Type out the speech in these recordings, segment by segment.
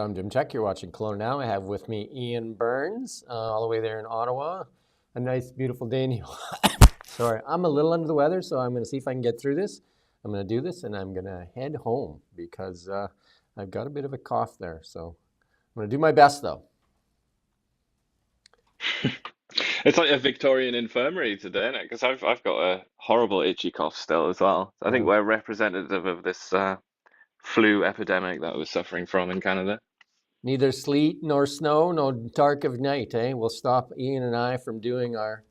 I'm Jim Tech. You're watching Kelowna Now. I have with me Ian Burns, all the way there in Ottawa. A nice, beautiful day in Sorry, I'm a little under the weather, so I'm going to see if I can get through this. I'm going to do this, and I'm going to head home because I've got a bit of a cough there. So I'm going to do my best, though. It's like a Victorian infirmary today, isn't it? Because I've got a horrible itchy cough still as well. I think we're representative of this flu epidemic that we're suffering from in Canada. Neither sleet nor snow, no dark of night, eh? Will stop Ian and I from doing our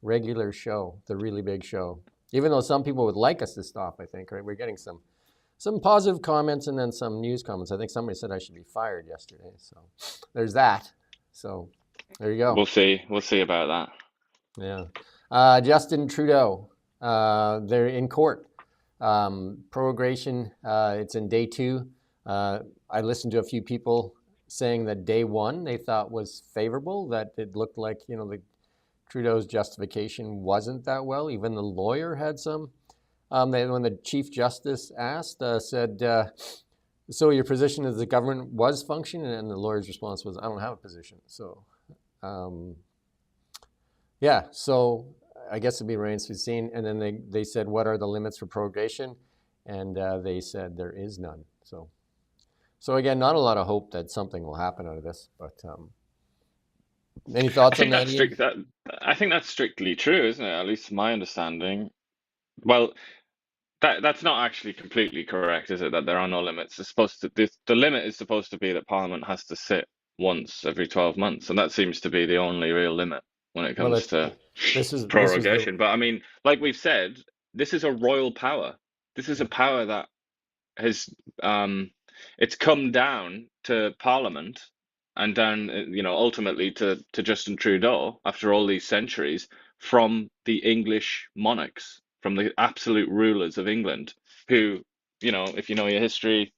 regular show, the really big show. Even though some people would like us to stop, I think, right? We're getting some positive comments and then some news comments. I think somebody said I should be fired yesterday. So there's that. So there you go. We'll see. We'll see about that. Yeah. Justin Trudeau, they're in court. Prorogation, it's in day 2. I listened to a few people saying that day 1 they thought was favorable, that it looked like, the Trudeau's justification wasn't that well. Even the lawyer had some. When the Chief Justice asked, said, so your position is the government was functioning? And the lawyer's response was, I don't have a position. So, yeah, so I guess it'd be remains to be seen. And then they said, what are the limits for prorogation? And they said there is none. So again, not a lot of hope that something will happen out of this, but any thoughts on that? I think that's strictly true, isn't it? At least my understanding. Well, that's not actually completely correct, is it? That there are no limits. It's supposed to. The limit is supposed to be that Parliament has to sit once every 12 months, and that seems to be the only real limit when it comes to prorogation. But I mean, like we've said, this is a royal power. This is a power that has it's come down to Parliament and down, ultimately to Justin Trudeau after all these centuries from the English monarchs, from the absolute rulers of England, who, if you know your history,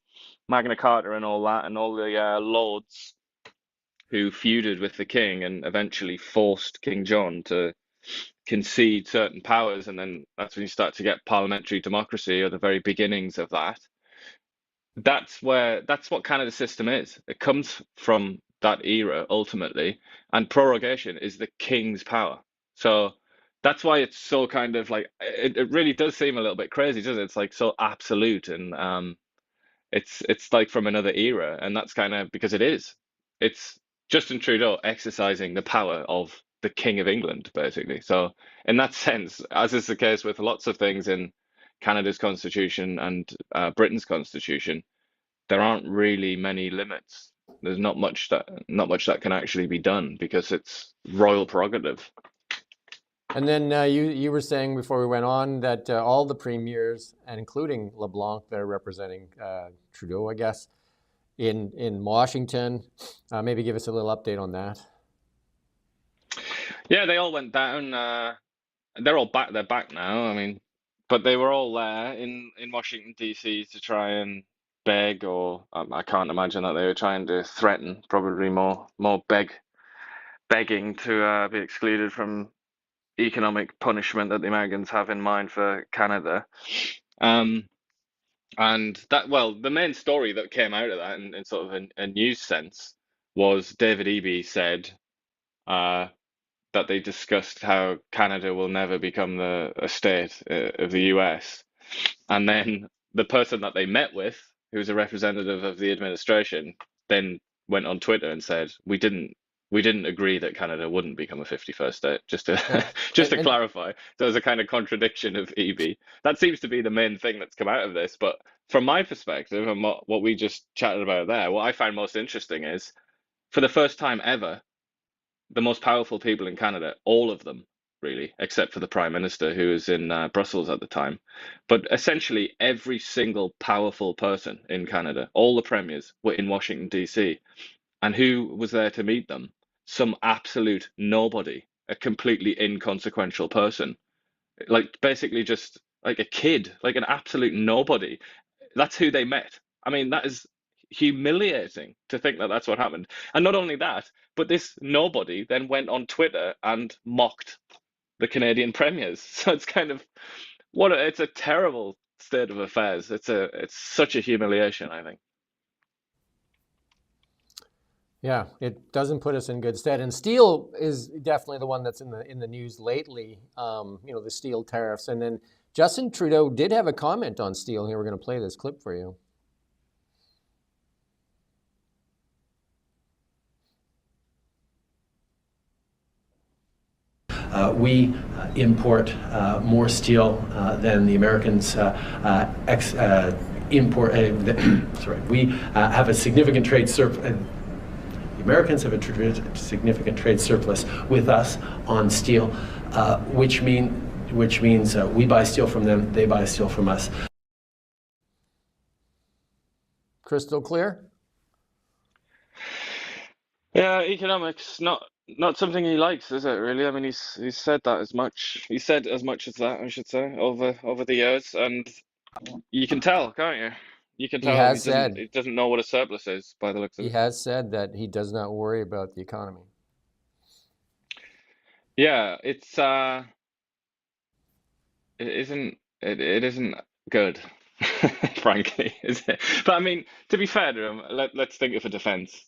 Magna Carta and all that, and all the lords who feuded with the king and eventually forced King John to concede certain powers. And then that's when you start to get parliamentary democracy, or the very beginnings of that. That's what Canada's system is. It comes from that era ultimately, and prorogation is the king's power. So that's why it's so kind of like it really does seem a little bit crazy, doesn't it? It's like so absolute, and it's like from another era, and that's kind of because it's Justin Trudeau exercising the power of the King of England, basically. So in that sense, as is the case with lots of things in Canada's constitution and Britain's constitution, there aren't really many limits. There's not much that can actually be done because it's royal prerogative. And then you were saying before we went on that all the premiers, and including LeBlanc, they're representing Trudeau, I guess, in Washington. Maybe give us a little update on that. Yeah, they all went down. They're all back. They're back now. I mean, but they were all there in Washington, D.C. to try and beg, or I can't imagine that they were trying to threaten. Probably more begging to be excluded from economic punishment that the Americans have in mind for Canada. And that, well, the main story that came out of that in sort of a news sense was David Eby said that they discussed how Canada will never become a state of the US. And then the person that they met with, who was a representative of the administration, then went on Twitter and said, we didn't agree that Canada wouldn't become a 51st state, just to clarify. So there's a kind of contradiction of Eby. That seems to be the main thing that's come out of this. But from my perspective, and what we just chatted about there, what I find most interesting is, for the first time ever, the most powerful people in Canada, all of them, really, except for the Prime Minister, who was in Brussels at the time, but essentially every single powerful person in Canada, all the premiers, were in Washington, D.C. And who was there to meet them? Some absolute nobody, a completely inconsequential person, like basically just like a kid, like an absolute nobody. That's who they met. I mean, that is humiliating to think that that's what happened. And not only that, but this nobody then went on Twitter and mocked the Canadian premiers. So it's kind of it's a terrible state of affairs. It's such a humiliation, I think. Yeah, it doesn't put us in good stead. And steel is definitely the one that's in the news lately. The steel tariffs. And then Justin Trudeau did have a comment on steel. Here, we're going to play this clip for you. We import more steel than the Americans import. Sorry, we have a significant trade surplus. The Americans have a significant trade surplus with us on steel, which means we buy steel from them, they buy steel from us. Crystal clear? Yeah, economics not something he likes, is it really? I mean, he's said that as much. He said as much as that, I should say, over the years, and you can tell, can't you? You can He tell has said he doesn't know what a surplus is by the looks of he it. has said that he does not worry about the economy. Yeah, it isn't good, frankly, is it? But I mean, to be fair to him, let's think of a defense.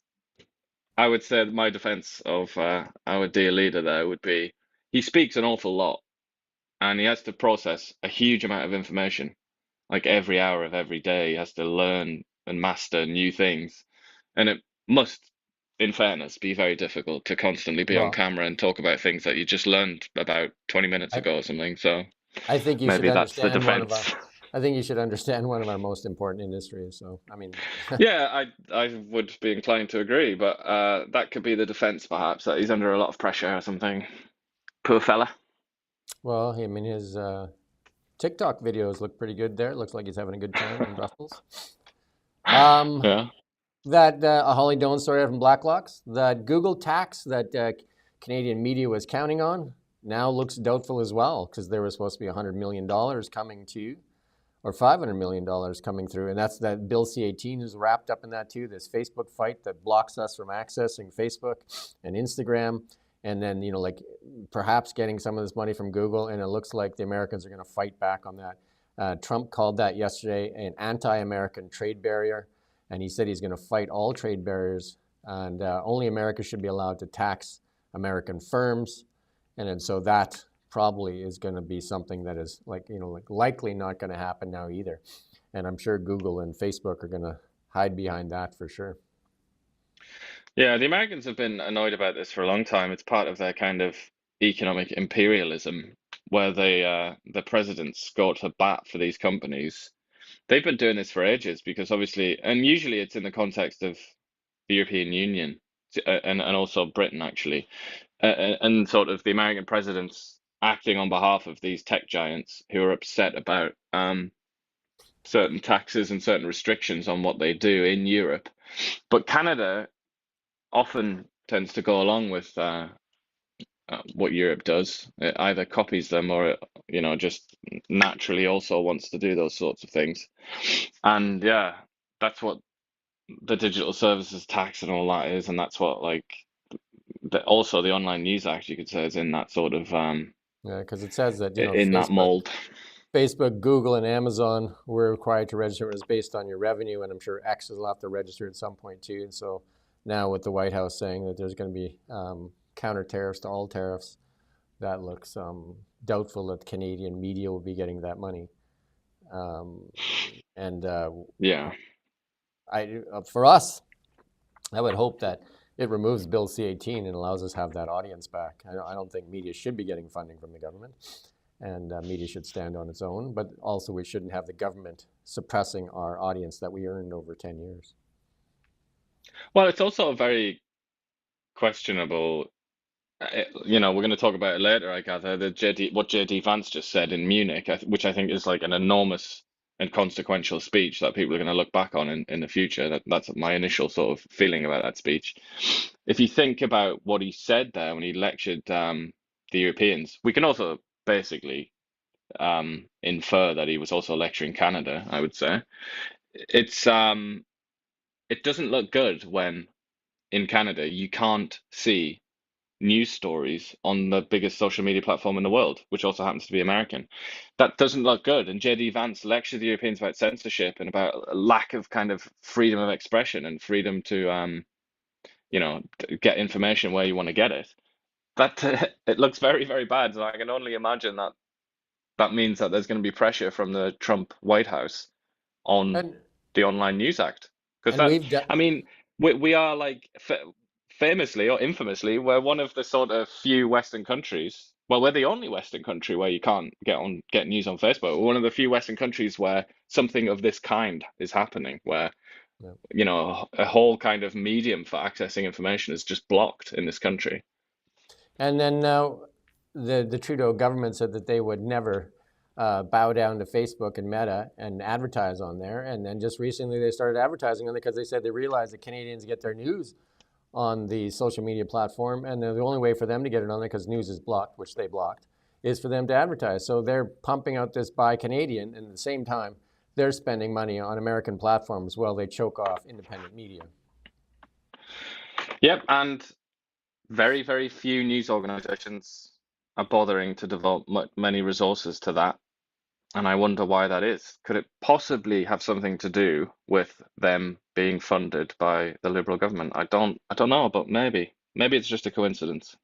I would say that my defense of our dear leader there would be he speaks an awful lot and he has to process a huge amount of information. Like every hour of every day, he has to learn and master new things. And it must, in fairness, be very difficult to constantly be on Well, camera and talk about things that you just learned about 20 minutes I, ago or something. So I think you should maybe that's the understand defense. I think you should understand one of our most important industries. So, I mean, Yeah, I would be inclined to agree, but that could be the defense, perhaps, that he's under a lot of pressure or something. Poor fella. well, I mean, his TikTok videos look pretty good there. It looks like he's having a good time in Brussels. Um, Yeah. that a Holly Doan story from Blacklocks, that Google tax that Canadian media was counting on now looks doubtful as well because there was supposed to be $100 million coming to, or $500 million coming through. And that's that Bill C-18 is wrapped up in that too, this Facebook fight that blocks us from accessing Facebook and Instagram. And then, like perhaps getting some of this money from Google. And it looks like the Americans are going to fight back on that. Trump called that yesterday an anti-American trade barrier. And he said he's going to fight all trade barriers. And only America should be allowed to tax American firms. And then so that probably is going to be something that is like likely not going to happen now either. And I'm sure Google and Facebook are going to hide behind that for sure. Yeah, the Americans have been annoyed about this for a long time. It's part of their kind of economic imperialism, where the presidents go to bat for these companies. They've been doing this for ages because obviously, and usually it's in the context of the European Union and also Britain actually, and sort of the American presidents acting on behalf of these tech giants who are upset about certain taxes and certain restrictions on what they do in Europe. But Canada often tends to go along with what Europe does. It either copies them or just naturally also wants to do those sorts of things. And yeah, that's what the digital services tax and all that is, and that's what also the Online News Act, you could say, is in that sort of Yeah, because it says that in that mold. Facebook, Google, and Amazon were required to register. It was based on your revenue, and I'm sure X will have to register at some point too. And so now with the White House saying that there's going to be counter tariffs to all tariffs, that looks doubtful that Canadian media will be getting that money. And Yeah. For us, I would hope that it removes Bill C-18 and allows us to have that audience back. I don't think media should be getting funding from the government, and media should stand on its own, but also we shouldn't have the government suppressing our audience that we earned over 10 years. Well, it's also a very questionable. We're going to talk about it later, I gather, what JD Vance just said in Munich, which I think is like an enormous and consequential speech that people are going to look back on in the future. That's my initial sort of feeling about that speech. If you think about what he said there when he lectured the Europeans, we can also basically infer that he was also lecturing Canada, I would say. It doesn't look good when in Canada you can't see news stories on the biggest social media platform in the world, which also happens to be American. That doesn't look good. And JD Vance lectured the Europeans about censorship and about a lack of kind of freedom of expression and freedom to get information where you want to get it. That it looks very, very bad. So I can only imagine that that means that there's going to be pressure from the Trump White House on And the Online News Act. Because and that, we've done. I mean, we are like famously or infamously, we're one of the sort of few Western countries. Well, we're the only Western country where you can't get news on Facebook. We're one of the few Western countries where something of this kind is happening, where a whole kind of medium for accessing information is just blocked in this country. And then the Trudeau government said that they would never bow down to Facebook and Meta and advertise on there. And then just recently they started advertising on it because they said they realized that Canadians get their news on the social media platform. And the only way for them to get it on there, because news is blocked, which they blocked, is for them to advertise. So they're pumping out this Buy Canadian, and at the same time, they're spending money on American platforms while they choke off independent media. Yep, and very, very few news organizations are bothering to devote many resources to that. And I wonder why that is. Could it possibly have something to do with them being funded by the Liberal government? I don't know, but maybe it's just a coincidence.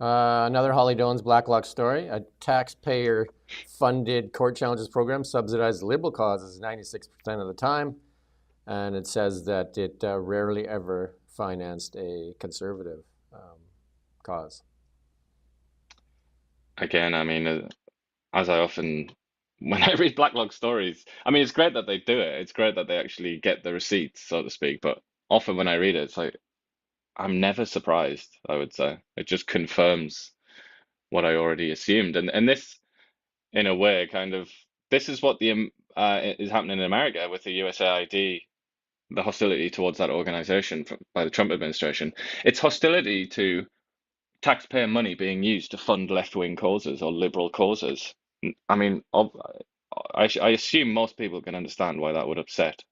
Another Holly Dolan's Blacklock story. A taxpayer-funded court challenges program subsidizes Liberal causes 96% of the time, and it says that it rarely ever financed a conservative cause. Again, I mean, as I often, when I read Blacklock stories, I mean, it's great that they do it. It's great that they actually get the receipts, so to speak. But often when I read it, it's like, I'm never surprised, I would say. It just confirms what I already assumed. And this, in a way, this is what is happening in America with the USAID, the hostility towards that organization by the Trump administration. It's hostility to taxpayer money being used to fund left-wing causes or liberal causes. I mean, I assume most people can understand why that would upset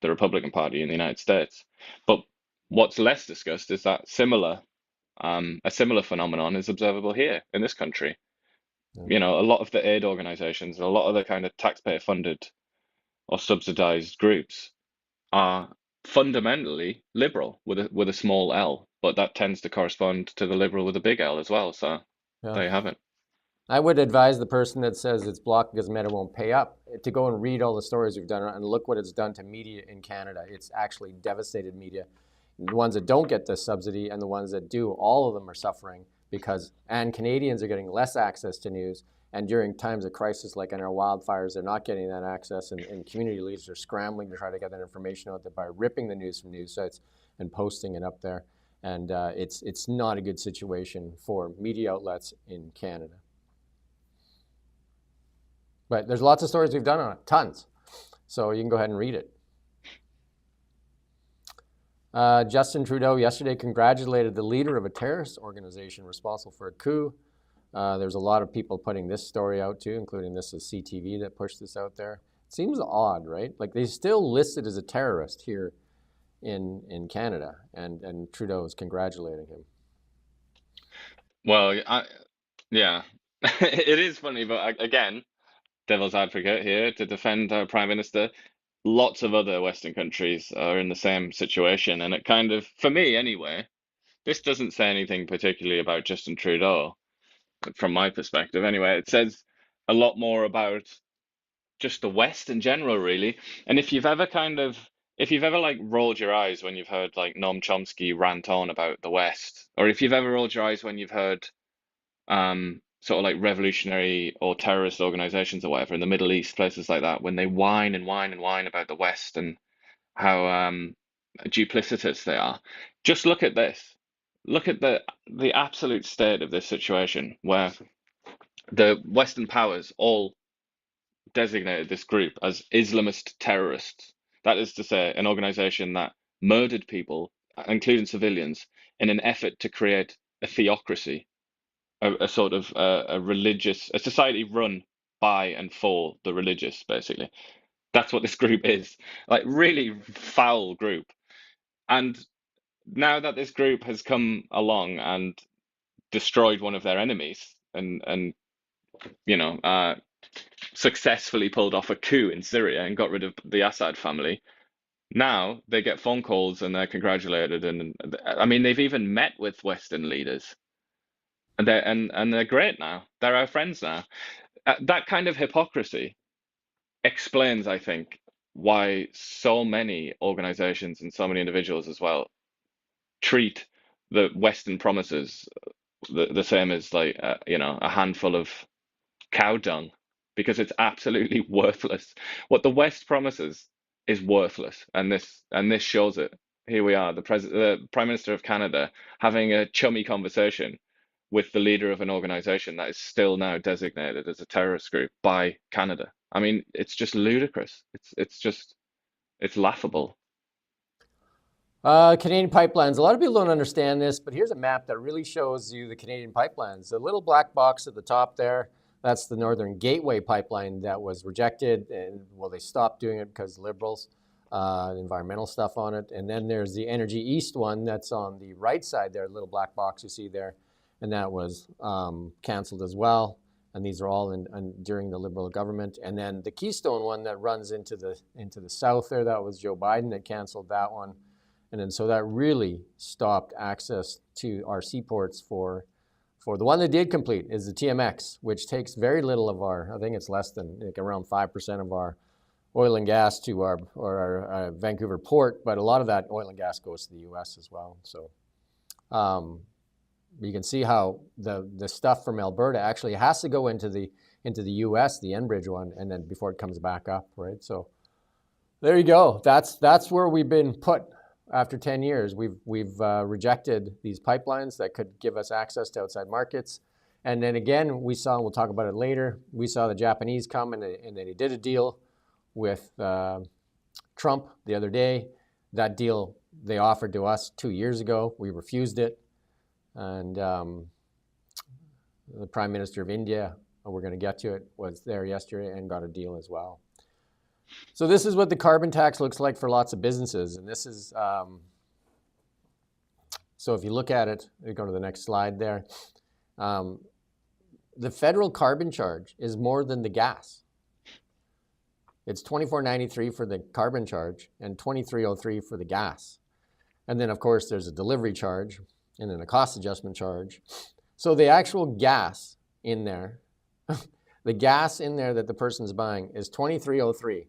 the Republican Party in the United States. But what's less discussed is that a similar phenomenon is observable here in this country. A lot of the aid organizations, a lot of the kind of taxpayer-funded or subsidized groups are fundamentally liberal with a small L, but that tends to correspond to the liberal with a big L as well. So there you have it. I would advise the person that says it's blocked because Meta won't pay up to go and read all the stories we've done and look what it's done to media in Canada. It's actually devastated media. The ones that don't get this subsidy and the ones that do, all of them are suffering and Canadians are getting less access to news. And during times of crisis, like in our wildfires, they're not getting that access, and community leaders are scrambling to try to get that information out there by ripping the news from news sites and posting it up there. And it's not a good situation for media outlets in Canada. But there's lots of stories we've done on it, tons. So you can go ahead and read it. Justin Trudeau yesterday congratulated the leader of a terrorist organization responsible for a coup. There's a lot of people putting this story out too, including this is CTV that pushed this out there. It seems odd, right? Like they still listed as a terrorist here in Canada, and Trudeau is congratulating him. Well, yeah, it is funny, but again, devil's advocate here to defend our prime minister. Lots of other Western countries are in the same situation, and it kind of, for me anyway, this doesn't say anything particularly about Justin Trudeau, from my perspective anyway. It says a lot more about just the West in general, really. And if you've ever like rolled your eyes when you've heard like Noam Chomsky rant on about the West, or if you've ever rolled your eyes when you've heard sort of like revolutionary or terrorist organizations or whatever in the Middle East, places like that, when they whine and whine and whine about the West and how duplicitous they are. Just look at this. Look at the absolute state of this situation where the Western powers all designated this group as Islamist terrorists. That is to say, an organization that murdered people, including civilians, in an effort to create a theocracy, a sort of a society run by and for the religious, basically. That's what this group is. Like, really foul group. And now that this group has come along and destroyed one of their enemies and successfully pulled off a coup in Syria and got rid of the Assad family, Now they get phone calls and they're congratulated, and I mean they've even met with Western leaders, and they're great now. They're our friends now. That kind of hypocrisy explains, I think, why so many organizations and so many individuals as well treat the Western promises the same as like a handful of cow dung, because it's absolutely worthless. What the West promises is worthless, and this shows it. Here we are, the Prime Minister of Canada having a chummy conversation with the leader of an organization that is still now designated as a terrorist group by Canada. I mean, it's just ludicrous. It's laughable. Canadian pipelines. A lot of people don't understand this, but here's a map that really shows you the Canadian pipelines. The little black box at the top there, that's the Northern Gateway pipeline that was rejected, and well, they stopped doing it because Liberals, environmental stuff on it. And then there's the Energy East one that's on the right side there, little black box you see there, and that was canceled as well. And these are all during the Liberal government. And then the Keystone one that runs into the south there, that was Joe Biden that canceled that one. And then so that really stopped access to our seaports for the one that did complete is the TMX, which takes very little of I think it's less than like around 5% of our oil and gas to our Vancouver port, but a lot of that oil and gas goes to the US as well. So you can see how the stuff from Alberta actually has to go into the US, the Enbridge one, and then before it comes back up, right? So there you go. That's where we've been put. After 10 years, we've rejected these pipelines that could give us access to outside markets. And then again, we'll talk about it later, we saw the Japanese come and they did a deal with Trump the other day. That deal they offered to us 2 years ago. We refused it. And the Prime Minister of India, we're going to get to it, was there yesterday and got a deal as well. So this is what the carbon tax looks like for lots of businesses. And this is, so if you look at it, you go to the next slide there. The federal carbon charge is more than the gas. It's $24.93 for the carbon charge and $23.03 for the gas. And then of course there's a delivery charge and then a cost adjustment charge. So the actual gas in there, the gas in there that the person's buying is $23.03.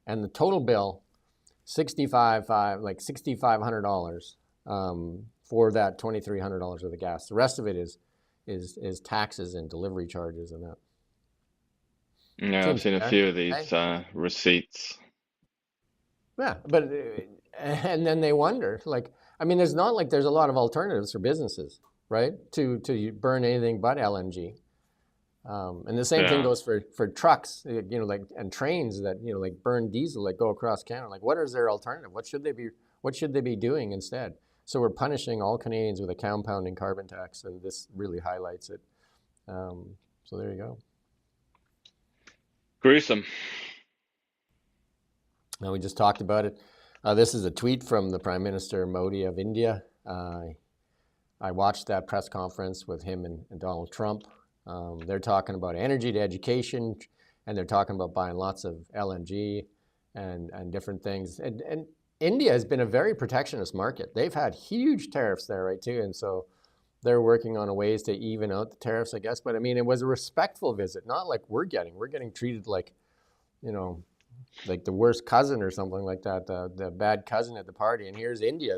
And the total bill, $6,500 for that $2,300 of the gas. The rest of it is taxes and delivery charges and that. Yeah, I've seen a few of these receipts. Yeah, but and then they wonder, like, I mean, there's not like there's a lot of alternatives for businesses, right? To burn anything but LNG. And the same thing goes for trucks, like, and trains that, like burn diesel that go across Canada. Like, what is their alternative? What should they be doing instead? So we're punishing all Canadians with a compounding carbon tax, and this really highlights it. So there you go. Gruesome. Now we just talked about it. This is a tweet from the Prime Minister Modi of India. I watched that press conference with him and Donald Trump. They're talking about energy to education, and they're talking about buying lots of LNG and different things. And India has been a very protectionist market. They've had huge tariffs there, right, too. And so they're working on ways to even out the tariffs, I guess. But I mean, it was a respectful visit, not like we're getting treated like, like the worst cousin or something like that, the bad cousin at the party. And here's India,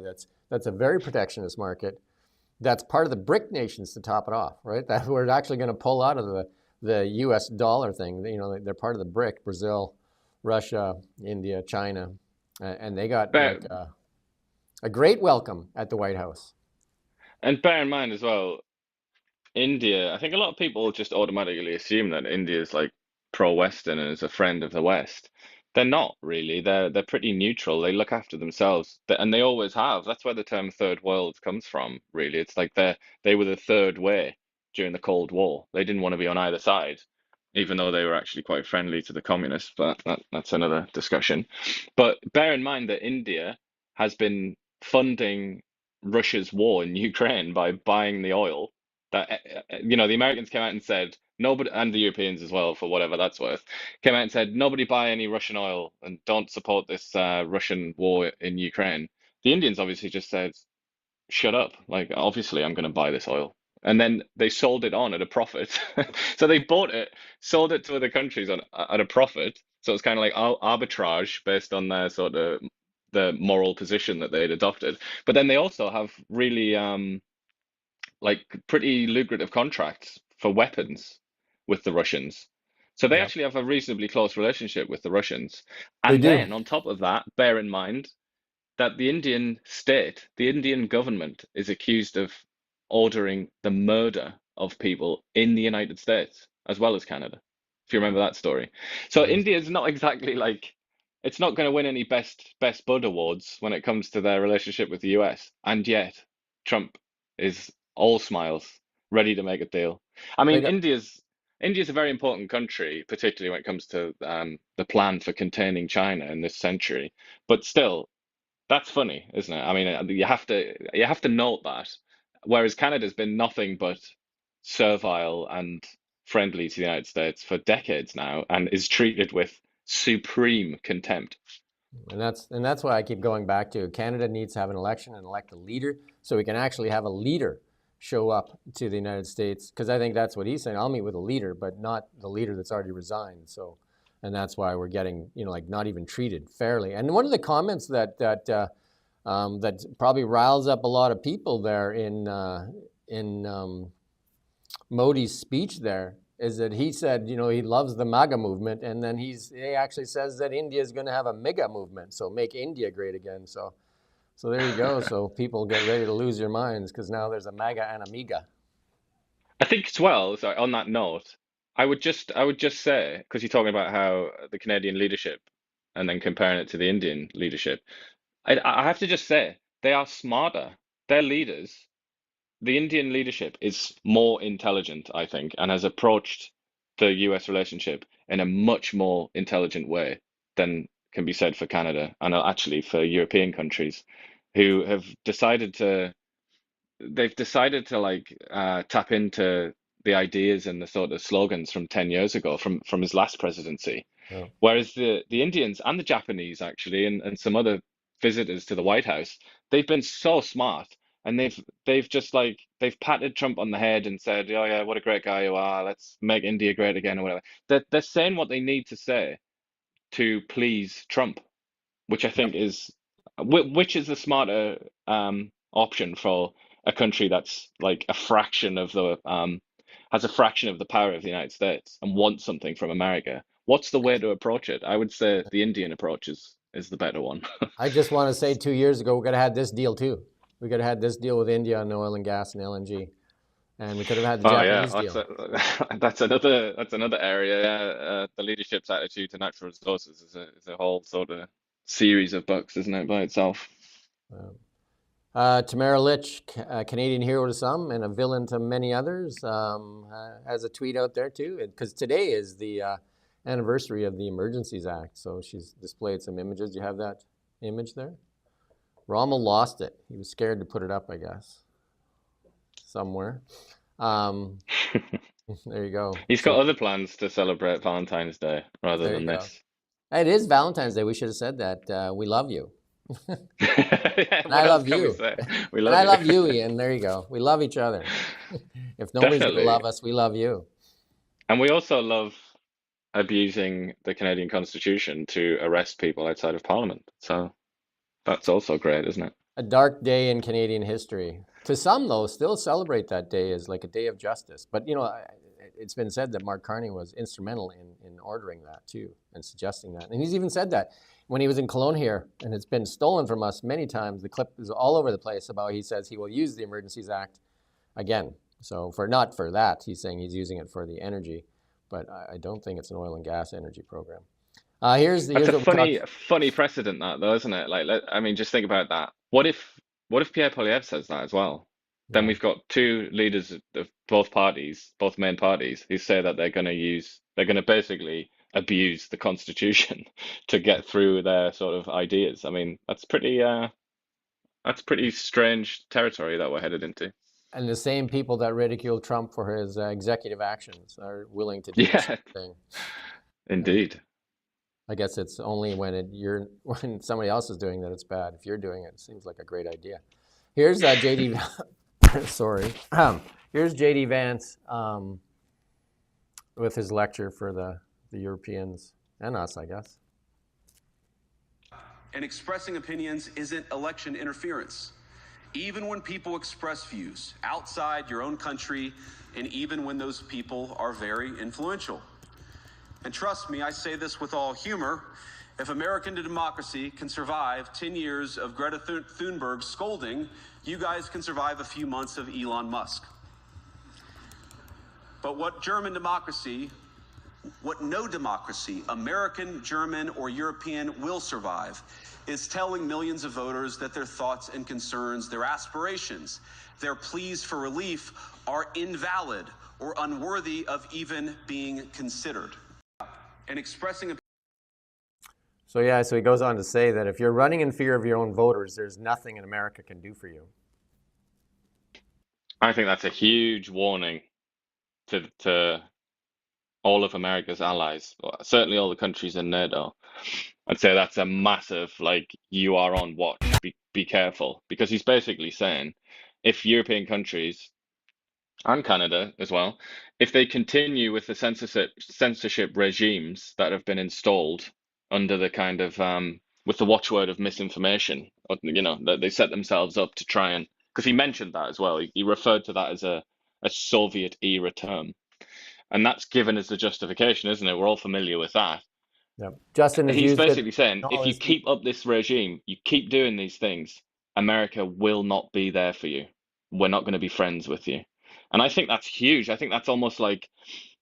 that's a very protectionist market. That's part of the BRIC nations to top it off, right? That we're actually going to pull out of the US dollar thing. They're part of the BRIC, Brazil, Russia, India, China, and they got like a great welcome at the White House. And bear in mind as well, India, I think a lot of people just automatically assume that India is like pro-Western and is a friend of the West. They're not really. They're pretty neutral. They look after themselves, and they always have. That's where the term third world comes from, really. It's like they were the third way during the Cold War. They didn't want to be on either side, even though they were actually quite friendly to the communists, but that's another discussion. But bear in mind that India has been funding Russia's war in Ukraine by buying the oil that the Americans came out and said nobody, and the Europeans as well, for whatever that's worth, came out and said, nobody buy any Russian oil and don't support this Russian war in Ukraine. The Indians obviously just said, shut up. Like, obviously, I'm going to buy this oil. And then they sold it on at a profit. So they bought it, sold it to other countries at a profit. So it's kind of like arbitrage based on their sort of the moral position that they'd adopted. But then they also have really like pretty lucrative contracts for weapons with the Russians. So they Yeah, actually have a reasonably close relationship with the Russians. they And do. then on top of that, bear in mind that the Indian state, the Indian government, is accused of ordering the murder of people in the United States as well as Canada, if you remember that story. So Mhm. India is not exactly like it's not going to win any best bud awards when it comes to their relationship with the US, and yet Trump is all smiles, ready to make a deal. I They mean, got. India's a very important country, particularly when it comes to the plan for containing China in this century. But still, that's funny, isn't it? I mean, you have to note that. Whereas Canada's been nothing but servile and friendly to the United States for decades now, and is treated with supreme contempt. And that's why I keep going back to Canada needs to have an election and elect a leader so we can actually have a leader show up to the United States, because I think that's what he's saying. I'll meet with a leader, but not the leader that's already resigned. So, and that's why we're getting, like, not even treated fairly. And one of the comments that probably riles up a lot of people there in Modi's speech there is that he said, he loves the MAGA movement, and then he actually says that India is going to have a MIGA movement, so make India great again. So there you go. So people get ready to lose their minds because now there's a MAGA and a MIGA. I think as well, so on that note, I would just say, because you're talking about how the Canadian leadership and then comparing it to the Indian leadership, I have to just say they are smarter. Their leaders, the Indian leadership is more intelligent, I think, and has approached the US relationship in a much more intelligent way than can be said for Canada and actually for European countries who have decided to like tap into the ideas and the sort of slogans from 10 years ago from his last presidency. Yeah. Whereas the Indians and the Japanese actually and some other visitors to the White House, they've been so smart and they've just like they've patted Trump on the head and said, "Oh yeah, what a great guy you are. Let's make India great again," or whatever. They're saying what they need to say to please Trump, which I Yep. think is which is the smarter option for a country that's like a fraction of the has a fraction of the power of the United States and wants something from America. What's the way to approach it? I would say the Indian approach is the better one. I just want to say 2 years ago, we could have had this deal too. We could have had this deal with India on oil and gas and LNG, and we could have had the Oh yeah, Japanese deal. that's another area. Yeah. The leadership's attitude to natural resources is a whole sort of series of books, isn't it, by itself? Tamara Litch, a Canadian hero to some and a villain to many others, has a tweet out there too, because today is the anniversary of the Emergencies Act. So she's displayed some images. Do you have that image there? Rommel lost it. He was scared to put it up, I guess, somewhere. Um, there you go. He's got So other plans to celebrate Valentine's Day rather there you than go. this. It is Valentine's Day. We should have said that. We love you. Yeah, And I what else love can we you. say? We And love I you. love you, Ian. There you go. We love each other. If nobody's going to Definitely. love us, we love you. And we also love abusing the Canadian Constitution to arrest people outside of Parliament. So that's also great, isn't it? A dark day in Canadian history. To some, though, still celebrate that day as like a day of justice. But, it's been said that Mark Carney was instrumental in ordering that, too, and suggesting that. And he's even said that when he was in Cologne here, and it's been stolen from us many times. The clip is all over the place about he says he will use the Emergencies Act again. So not for that, he's saying he's using it for the energy. But I don't think it's an oil and gas energy program. That's Here's a what we talked. funny precedent, that though, isn't it? Like, I mean, just think about that. What if Pierre Poilievre says that as well? Then Yeah. we've got two leaders of both parties, both main parties, who say that they're going to basically abuse the Constitution to get through their sort of ideas. I mean, that's pretty strange territory that we're headed into. And the same people that ridicule Trump for his executive actions are willing to do the Yeah, same thing. indeed. I guess it's only when when somebody else is doing that it's bad. If you're doing it, it seems like a great idea. Here's JD. Sorry. Here's JD Vance with his lecture for the Europeans and us, I guess. And expressing opinions isn't election interference. Even when people express views outside your own country, and even when those people are very influential. And trust me, I say this with all humor, if American democracy can survive 10 years of Greta Thunberg scolding, you guys can survive a few months of Elon Musk. But what no democracy, American, German, or European, will survive is telling millions of voters that their thoughts and concerns, their aspirations, their pleas for relief are invalid or unworthy of even being considered. And expressing So he goes on to say that if you're running in fear of your own voters, there's nothing in America can do for you. I think that's a huge warning to all of America's allies, certainly all the countries in NATO. I'd say that's a massive, like, you are on watch, be careful. Because he's basically saying if European countries, and Canada as well, if they continue with the censorship regimes that have been installed under the kind of, with the watchword of misinformation, or, that they set themselves up to try and, because he mentioned that as well, he referred to that as a Soviet era term. And that's given as the justification, isn't it? We're all familiar with that. Yep. Justin has He's used basically it. saying, if you keep up this regime, you keep doing these things, America will not be there for you. We're not going to be friends with you. And I think that's huge. I think that's almost like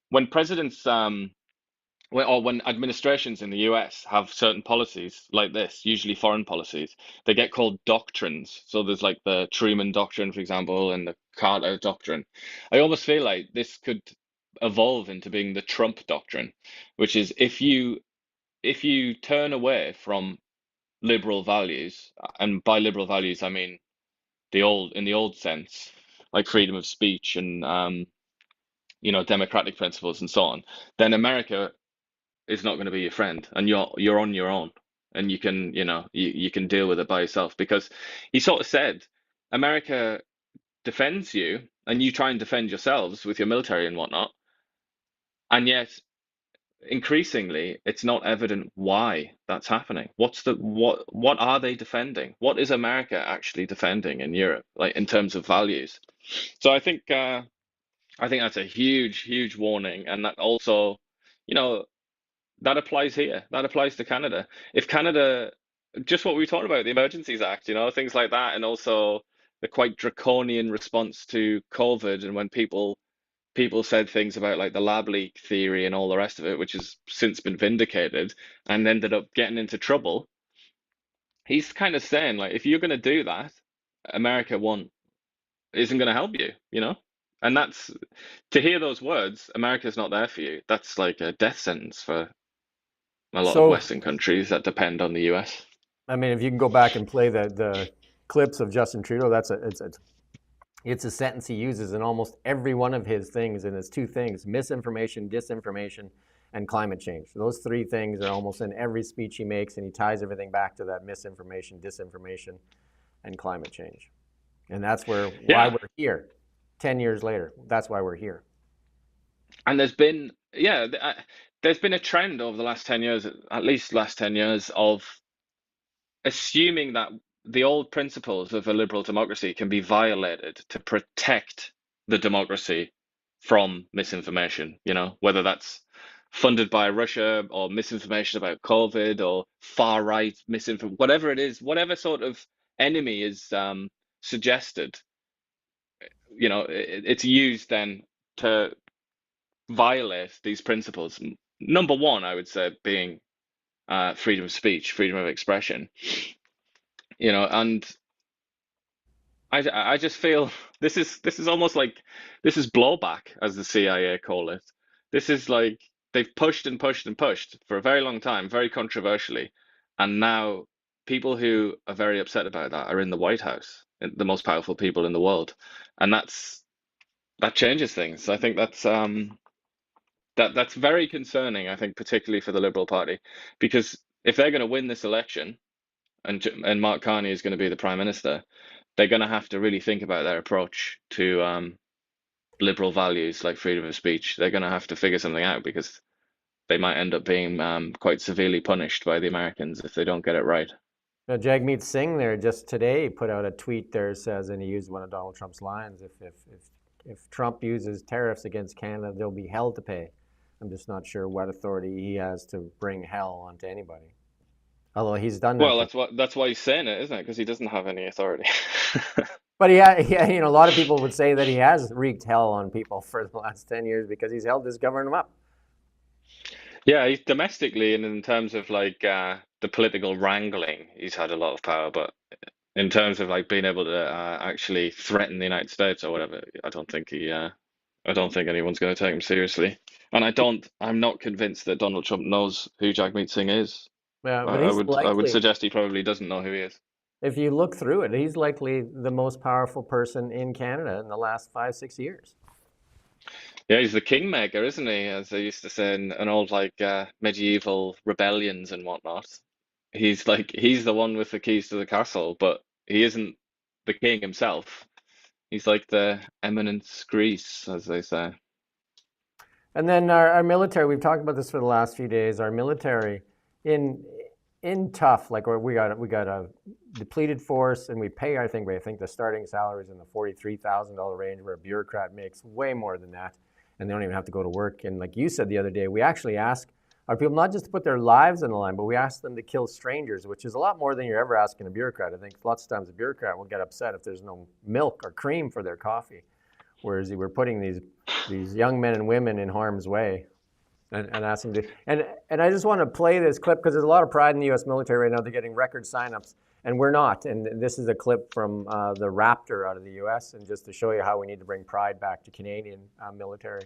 when presidents, or when administrations in the US have certain policies like this, usually foreign policies, they get called doctrines. So there's like the Truman Doctrine, for example, and the Carter Doctrine. I almost feel like this could evolve into being the Trump Doctrine, which is if you turn away from liberal values, and by liberal values I mean in the old sense, like freedom of speech and democratic principles and so on, then America is not going to be your friend, and you're on your own, and you can you can deal with it by yourself. Because he sort of said America defends you, and you try and defend yourselves with your military and whatnot, and yet increasingly it's not evident why that's happening. What are they defending? What is America actually defending in Europe, like in terms of values? So I think that's a huge warning, and that also, that applies here. That applies to Canada. If Canada, just what we talked about, the Emergencies Act, things like that, and also the quite draconian response to COVID, and when people said things about like the lab leak theory and all the rest of it, which has since been vindicated and ended up getting into trouble. He's kind of saying, like, if you're going to do that, America isn't going to help you, And that's, to hear those words, America's not there for you. That's like a death sentence for a lot of Western countries that depend on the US. I mean, if you can go back and play the clips of Justin Trudeau, it's a sentence he uses in almost every one of his things, and it's two things: misinformation, disinformation, and climate change. Those three things are almost in every speech he makes, and he ties everything back to that misinformation, disinformation, and climate change. And that's why we're here 10 years later. That's why we're here. And there's been a trend over the last 10 years, at least last 10 years, of assuming that the old principles of a liberal democracy can be violated to protect the democracy from misinformation, whether that's funded by Russia or misinformation about COVID or far right misinformation, whatever it is, whatever sort of enemy is suggested, it's used then to violate these principles. Number one, I would say, being freedom of speech, freedom of expression. And I just feel this is almost like this is blowback, as the CIA call it. This is like they've pushed and pushed and pushed for a very long time, very controversially, and now people who are very upset about that are in the White House, the most powerful people in the world, and that changes things. I think that's very concerning. I think particularly for the Liberal Party, because if they're going to win this election, and Mark Carney is going to be the Prime Minister, they're going to have to really think about their approach to liberal values like freedom of speech. They're going to have to figure something out, because they might end up being quite severely punished by the Americans if they don't get it right. Now, Jagmeet Singh there just today put out a tweet there, says, and he used one of Donald Trump's lines, if Trump uses tariffs against Canada, there'll be hell to pay. I'm just not sure what authority he has to bring hell onto anybody. Although he's done that. Well, that's why he's saying it, isn't it? Because he doesn't have any authority. But a lot of people would say that he has wreaked hell on people for the last 10 years because he's held this government up. Yeah, he's domestically, and in terms of like the political wrangling, he's had a lot of power. But in terms of like being able to actually threaten the United States or whatever, I don't think anyone's going to take him seriously. And I'm not convinced that Donald Trump knows who Jagmeet Singh is. Yeah, but I would suggest he probably doesn't know who he is. If you look through it, he's likely the most powerful person in Canada in the last 5-6 years. Yeah, he's the kingmaker, isn't he? As they used to say in old like medieval rebellions and whatnot. He's the one with the keys to the castle, but he isn't the king himself. He's like the eminence gris, as they say. And then our military, we've talked about this for the last few days. Our military in tough, like we got a depleted force, and we think the starting salary is in the $43,000 range, where a bureaucrat makes way more than that, and they don't even have to go to work. And like you said the other day, we actually ask our people not just to put their lives on the line, but we ask them to kill strangers, which is a lot more than you're ever asking a bureaucrat. I think lots of times a bureaucrat will get upset if there's no milk or cream for their coffee, whereas we're putting these young men and women in harm's way. And ask them to, and I just want to play this clip because there's a lot of pride in the U.S. military right now. They're getting record signups, and we're not. And this is a clip from the Raptor out of the U.S., and just to show you how we need to bring pride back to Canadian military.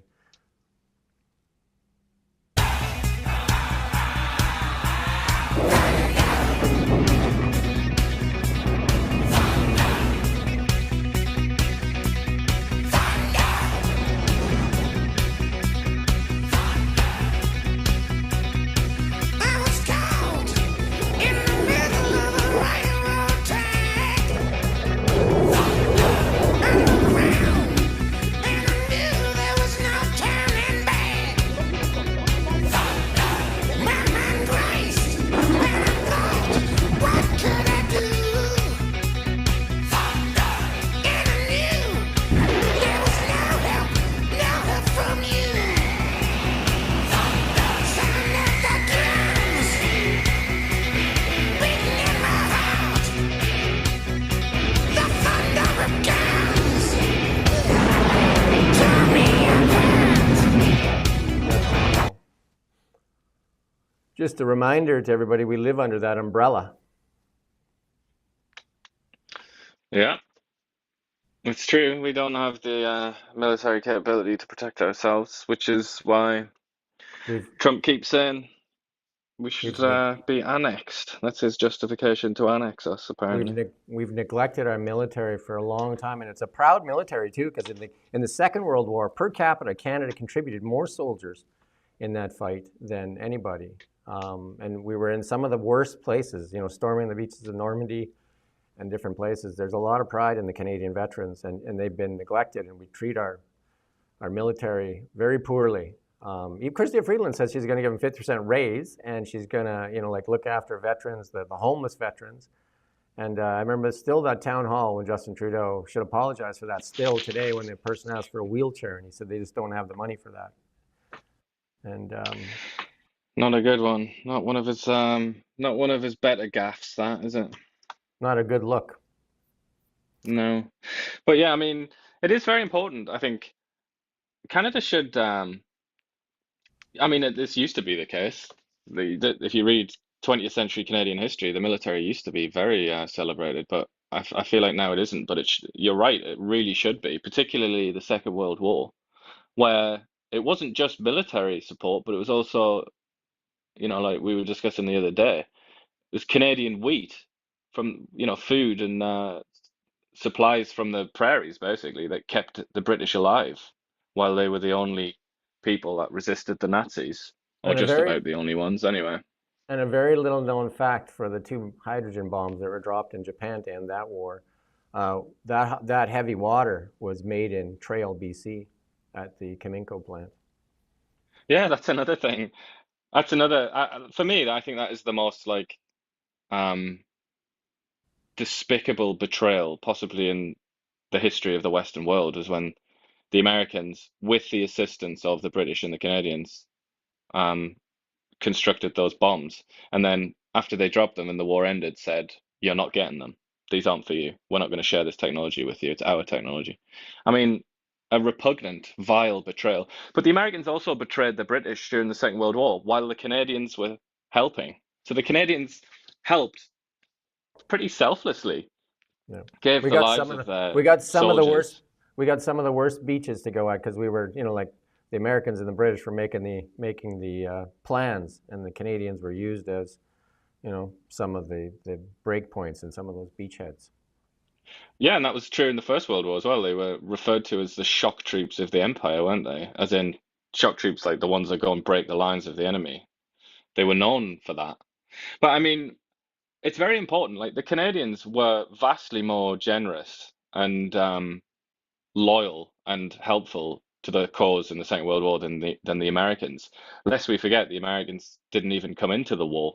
Just a reminder to everybody, we live under that umbrella. Yeah, it's true. We don't have the military capability to protect ourselves, which is why Trump keeps saying we should be annexed. That's his justification to annex us, apparently. We've neglected our military for a long time, and it's a proud military too, because in the Second World War, per capita, Canada contributed more soldiers in that fight than anybody. And we were in some of the worst places, storming the beaches of Normandy and different places. There's a lot of pride in the Canadian veterans, and they've been neglected, and we treat our military very poorly. Chrystia Freeland says she's going to give them 50% raise, and she's going to, look after veterans, the homeless veterans. And I remember still that town hall when Justin Trudeau should apologize for that still today when the person asked for a wheelchair, and he said they just don't have the money for that. And not a good one. Not one of his better gaffes, that, is it? Not a good look. No. But yeah, I mean, it is very important. I think Canada should this used to be the case. If you read 20th century Canadian history, the military used to be very celebrated, but I feel like now it isn't. But you're right, it really should be, particularly the Second World War, where it wasn't just military support, but it was also, like we were discussing the other day, it was Canadian wheat from, food and supplies from the prairies, basically, that kept the British alive while they were the only people that resisted the Nazis, or And a just very about the only ones anyway. and a very little known fact for the two hydrogen bombs that were dropped in Japan to end that war, that heavy water was made in Trail, BC, at the Caminco plant. Yeah, that's another thing. That's another, for me, I think that is the most like um, despicable betrayal possibly in the history of the Western world, was when the Americans, with the assistance of the British and the Canadians, um, constructed those bombs. And then after they dropped them and the war ended, said, "You're not getting them. These aren't for you. We're not going to share this technology with you. It's our technology." I mean, a repugnant, vile betrayal. But the Americans also betrayed the British during the Second World War while the Canadians were helping. So the Canadians helped pretty selflessly, Yeah. gave We the got some lives of of the their we got some of the worst soldiers. we got some of the worst beaches to go at because we were, like the Americans and the British were making the plans, and the Canadians were used as, some of the break points in some of those beachheads. Yeah, and that was true in the First World War as well. They were referred to as the shock troops of the Empire, weren't they? As in shock troops, like the ones that go and break the lines of the enemy. They were known for that. But I mean, it's very important. Like the Canadians were vastly more generous and loyal and helpful to the cause in the Second World War than the Americans. Lest we forget, the Americans didn't even come into the war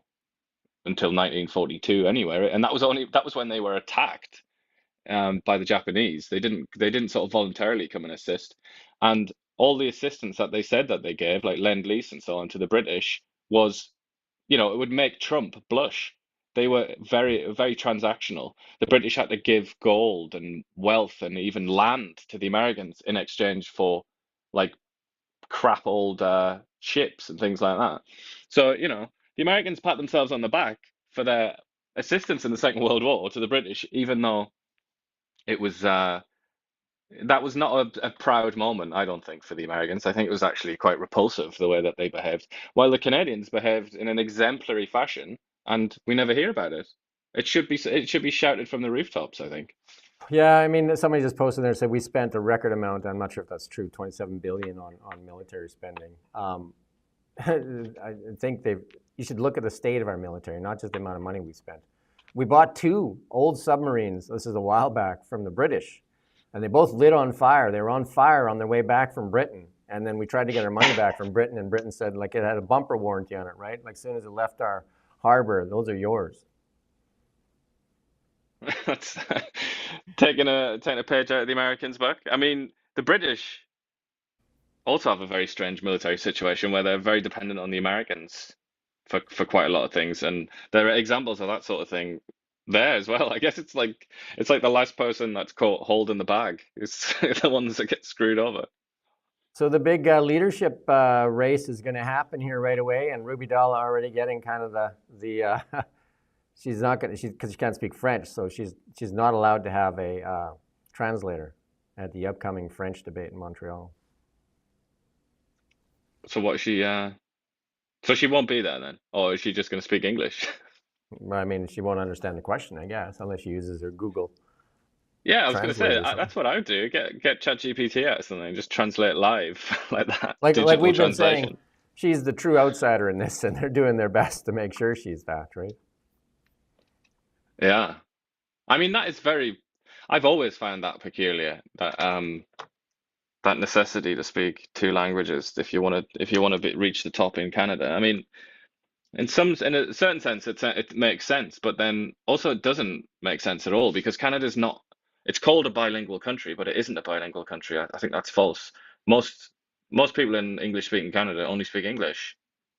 until 1942 anyway, and that was when they were attacked by the Japanese. They didn't sort of voluntarily come and assist, and all the assistance that they said that they gave, like Lend-Lease and so on, to the British was, it would make Trump blush. They were very, very transactional. The British had to give gold and wealth and even land to the Americans in exchange for like crap old ships and things like that. So, the Americans pat themselves on the back for their assistance in the Second World War to the British, even though it was that was not a proud moment, I don't think, for the Americans. I think it was actually quite repulsive the way that they behaved, while the Canadians behaved in an exemplary fashion, and we never hear about it. It should be shouted from the rooftops, I think. Yeah, I mean, somebody just posted there and said we spent a record amount. I'm not sure if that's true. 27 billion on military spending. I think you should look at the state of our military, not just the amount of money we spent. We bought two old submarines. This is a while back from the British, and they both lit on fire. They were on fire on their way back from Britain, and then we tried to get our money back from Britain, and Britain said like it had a bumper warranty on it, right? Like as soon as it left our harbor, those are yours. That's taking a page out of the Americans' book. I mean, the British also have a very strange military situation where they're very dependent on the Americans for quite a lot of things, and there are examples of that sort of thing there as well. I guess it's like the last person that's caught holding the bag is the ones that get screwed over. So the big leadership race is going to happen here right away, and Ruby Dalla already getting kind of the she's not going to, because she can't speak French, so she's not allowed to have a translator at the upcoming French debate in Montreal. So what so she won't be there then, or is she just going to speak English? I mean, she won't understand the question, I guess, unless she uses her Google Yeah, I was going to Translate say or something. that's what I would do. Get ChatGPT out or something, just translate live like that, Like digital we've been saying, translation. she's the true outsider in this, and they're doing their best to make sure she's that, right? Yeah, I mean that is very. I've always found that peculiar, that necessity to speak two languages if you want to reach the top in Canada. I mean, in a certain sense, it makes sense, but then also it doesn't make sense at all because Canada's not. It's called a bilingual country, but it isn't a bilingual country. I think that's false. Most most people in English speaking Canada only speak English,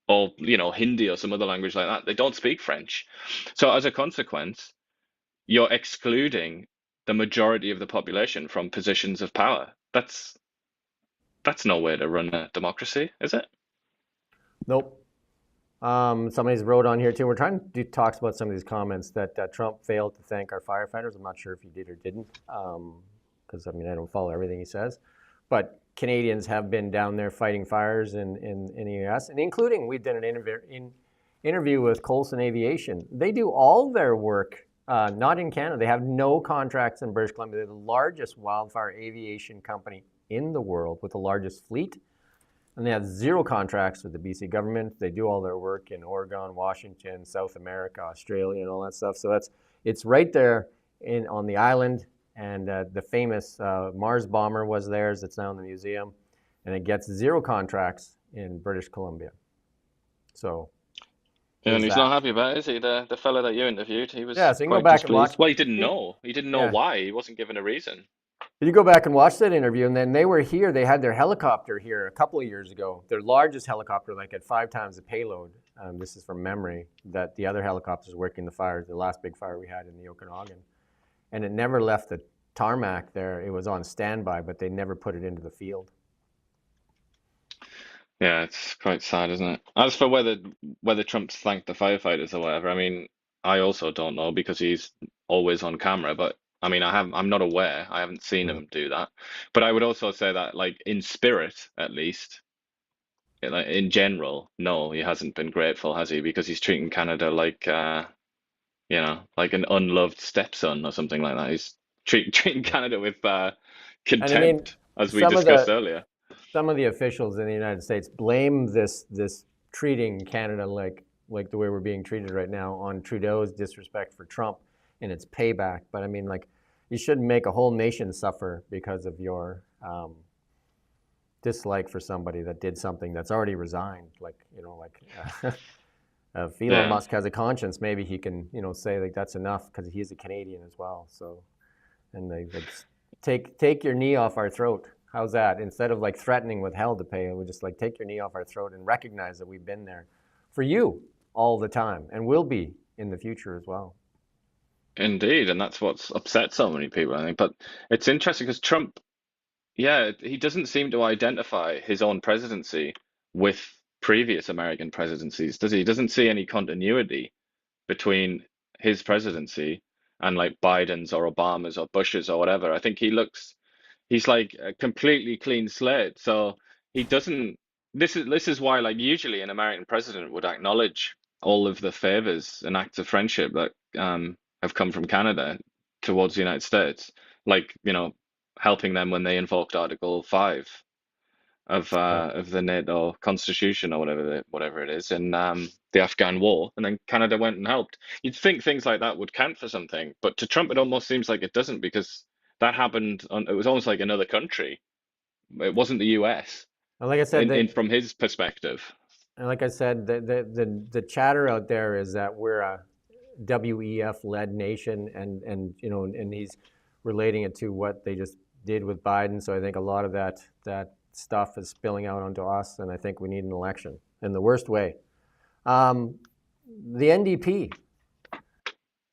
or Hindi or some other language like that. They don't speak French. So as a consequence, you're excluding the majority of the population from positions of power. That's no way to run a democracy, is it? Nope. Somebody's wrote on here too. We're trying to do talks about some of these comments that Trump failed to thank our firefighters. I'm not sure if he did or didn't, because I mean I don't follow everything he says. But Canadians have been down there fighting fires in the U.S. and including we did an interview with Colson Aviation. They do all their work Not in Canada. They have no contracts in British Columbia. They're the largest wildfire aviation company in the world with the largest fleet. And they have zero contracts with the BC government. They do all their work in Oregon, Washington, South America, Australia, and all that stuff. So it's right there on the island. And the famous Mars bomber was theirs. It's now in the museum. And it gets zero contracts in British Columbia. So Yeah, and there's he's that. not happy about it, is he? The fellow that you interviewed, he was Yeah, so you can go quite back and displeased. watch. Well, he didn't know. He didn't know Yeah. why. He wasn't given a reason. You go back and watch that interview, and then they were here. They had their helicopter here a couple of years ago. Their largest helicopter, like at 5 times the payload. This is from memory. That the other helicopters working the fires, the last big fire we had in the Okanagan, and it never left the tarmac there. It was on standby, but they never put it into the field. Yeah, it's quite sad, isn't it? As for whether Trump's thanked the firefighters or whatever, I mean, I also don't know because he's always on camera. But I mean, I'm not aware. I haven't seen him do that. But I would also say that, like in spirit, at least, like in general, no, he hasn't been grateful, has he? Because he's treating Canada like, like an unloved stepson or something like that. He's treating Canada with And I mean, contempt, as we some of discussed the earlier. some of the officials in the United States blame this treating Canada like the way we're being treated right now on Trudeau's disrespect for Trump and its payback. But I mean, like, you shouldn't make a whole nation suffer because of your dislike for somebody that did something that's already resigned. Like, if Elon Yeah. Musk has a conscience, maybe he can, say like that's enough because he's a Canadian as well. So, and they like take your knee off our throat. How's that? Instead of like threatening with hell to pay, we just like take your knee off our throat and recognize that we've been there for you all the time and will be in the future as well. Indeed, and that's what's upset so many people, I think. But it's interesting because Trump, yeah, he doesn't seem to identify his own presidency with previous American presidencies, does he? He doesn't see any continuity between his presidency and like Biden's or Obama's or Bush's or whatever. I think he's like a completely clean slate. So he doesn't. This is why, like, usually an American president would acknowledge all of the favors and acts of friendship that have come from Canada towards the United States, like, helping them when they invoked Article 5 Yeah. of the NATO Constitution or whatever it is in the Afghan War, and then Canada went and helped. You'd think things like that would count for something, but to Trump it almost seems like it doesn't because that happened it was almost like another country. It wasn't the US And like I said, in from his perspective. the chatter out there is that we're a WEF-led nation, and he's relating it to what they just did with Biden. So I think a lot of that stuff is spilling out onto us, and I think we need an election in the worst way. The NDP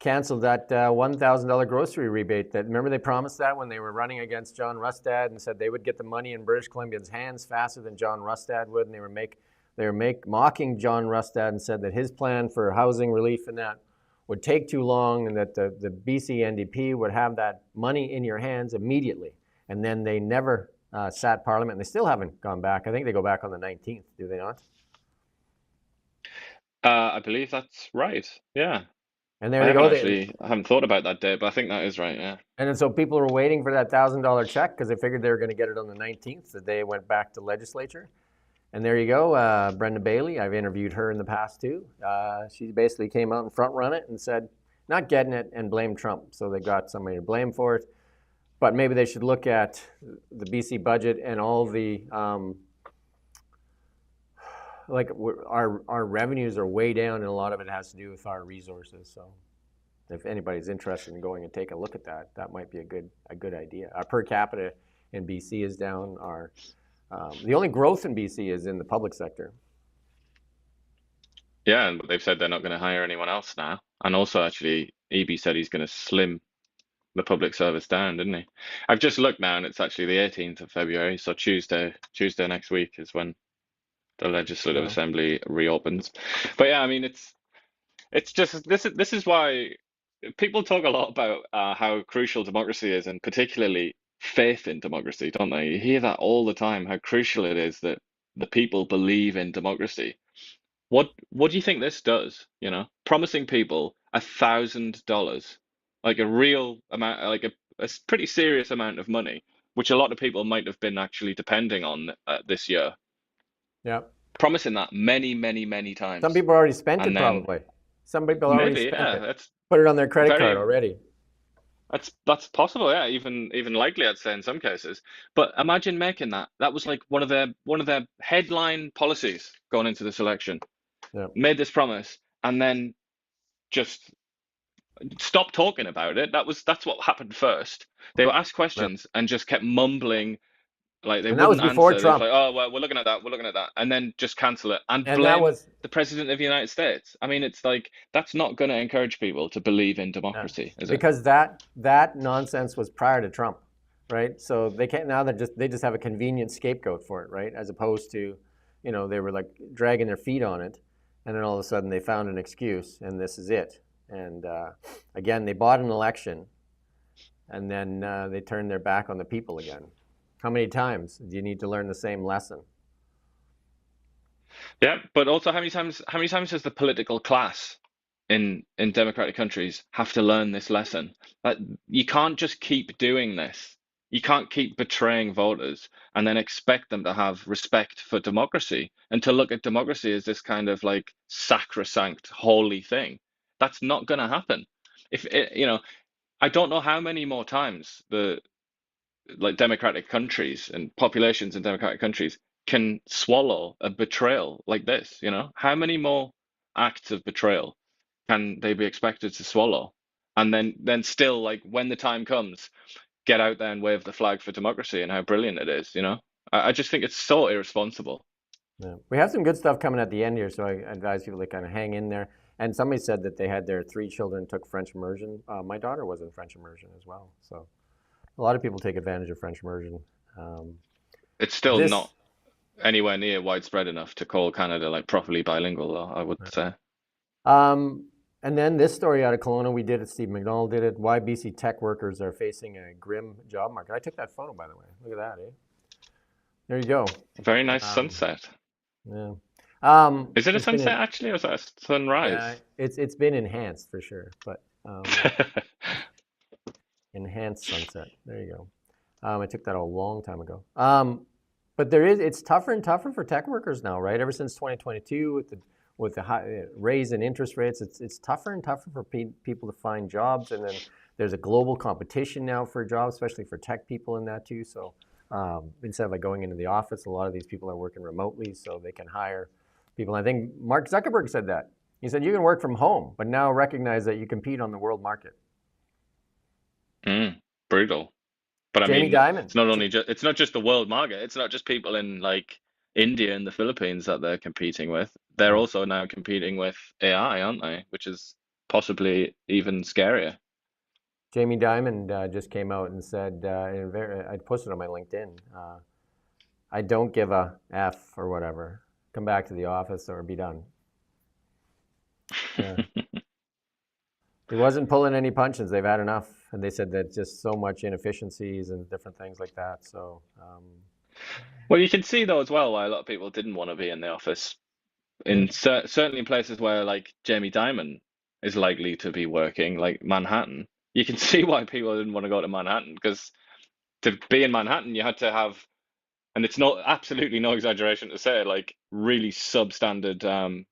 canceled that $1,000 grocery rebate. That, remember, they promised that when they were running against John Rustad and said they would get the money in British Columbians' hands faster than John Rustad would, and they were mocking John Rustad and said that his plan for housing relief and that would take too long, and that the BC NDP would have that money in your hands immediately. And then they never sat Parliament, and they still haven't gone back. I think they go back on the 19th, do they not? I believe that's right. Yeah. And there you go. I haven't thought about that date, but I think that is right. Yeah. And then so people were waiting for that $1,000 check because they figured they were going to get it on the 19th, the day it went back to legislature. And there you go, Brenda Bailey. I've interviewed her in the past too. She basically came out and front run it and said, not getting it, and blamed Trump. So they got somebody to blame for it. But maybe they should look at the BC budget and all the, our revenues are way down, and a lot of it has to do with our resources. So if anybody's interested in going and take a look at that, that might be a good idea. Our per capita in BC is down. The only growth in BC is in the public sector. Yeah, and they've said they're not going to hire anyone else now. And also, actually, EB said he's going to slim the public service down, didn't he? I've just looked now, and it's actually the 18th of February, so Tuesday next week is when the Legislative Assembly reopens. But yeah, I mean, it's just this is why people talk a lot about how crucial democracy is, and particularly faith in democracy, don't they? You hear that all the time, how crucial it is that the people believe in democracy. What do you think this does? Promising people $1,000 like a real amount, like a pretty serious amount of money, which a lot of people might have been actually depending on this year, Yeah. promising that many, many, many Some times. people already spent it And then probably. Some people already maybe, spent yeah, it. that's Put it on their credit card very, already. that's possible, yeah, even likely, I'd say in some cases. But imagine making that. That was like one of their headline policies going into this election. Yeah. Made this promise and then just stop talking about it. That's what happened first. They were asked Yeah. questions and just kept mumbling, like they And that was wouldn't before answer. They was Trump. like, "Oh, well, we're looking at that, we're looking at that," and then just cancel it and And that blame was the president of the United States. I mean, it's like that's not going to encourage people to believe in yeah. democracy, is it? Because that nonsense was prior to Trump, right? So they can't now. They just have a convenient scapegoat for it, right? As opposed to, they were like dragging their feet on it, and then all of a sudden they found an excuse, and this is it. And again, they bought an election, and then they turned their back on the people again. How many times do you need to learn the same lesson? Yeah, but also how many times does the political class in democratic countries have to learn this lesson? That you can't just keep doing this. You can't keep betraying voters and then expect them to have respect for democracy and to look at democracy as this kind of like sacrosanct, holy thing. That's not going to happen. If it, I don't know how many more times the like democratic countries and populations in democratic countries can swallow a betrayal like this, How many more acts of betrayal can they be expected to swallow? And then still, like, when the time comes, get out there and wave the flag for democracy and how brilliant it is. I just think it's so irresponsible. Yeah. We have some good stuff coming at the end here, so I advise people to kind of hang in there. And somebody said that they had their 3 children took French immersion. My daughter was in French immersion as well. So a lot of people take advantage of French immersion. Um, It's still this, not anywhere near widespread enough to call Canada like properly bilingual, though, I would say. um, and then this story out of Kelowna, we did it. Steve McDonald did it. Why BC tech workers are facing a grim job market. I took that photo, by the way. Look at that, eh? There you go. Very nice Um, sunset. yeah. Is it a It's been sunset actually, or is that a yeah, sunrise? it's been enhanced for sure, but enhanced sunset. There you go. I took that a long time ago. But it's tougher and tougher for tech workers now, right? Ever since 2022, with the high raise in interest rates, it's tougher and tougher for people to find jobs, and then there's a global competition now for jobs, especially for tech people in that too. So instead of like going into the office, a lot of these people are working remotely, so they can hire people. I think Mark Zuckerberg said that. He said you can work from home, but now recognize that you compete on the world market. Brutal. But I Jamie mean, Dimon. it's not just the world market. It's not just people in like India and the Philippines that they're competing with. They're also now competing with AI, aren't they? Which is possibly even scarier. Jamie Dimon just came out and said, I posted on my LinkedIn, I don't give a F or whatever. Come back to the office or be done. Yeah. He wasn't pulling any punches. They've had enough. And they said that just so much inefficiencies and different things like that. So, Well, you can see though as well why a lot of people didn't want to be in the office. In certainly in places where like Jamie Dimon is likely to be working, like Manhattan, you can see why people didn't want to go to Manhattan because to be in Manhattan, you had to have, and it's not absolutely no exaggeration to say, like really substandard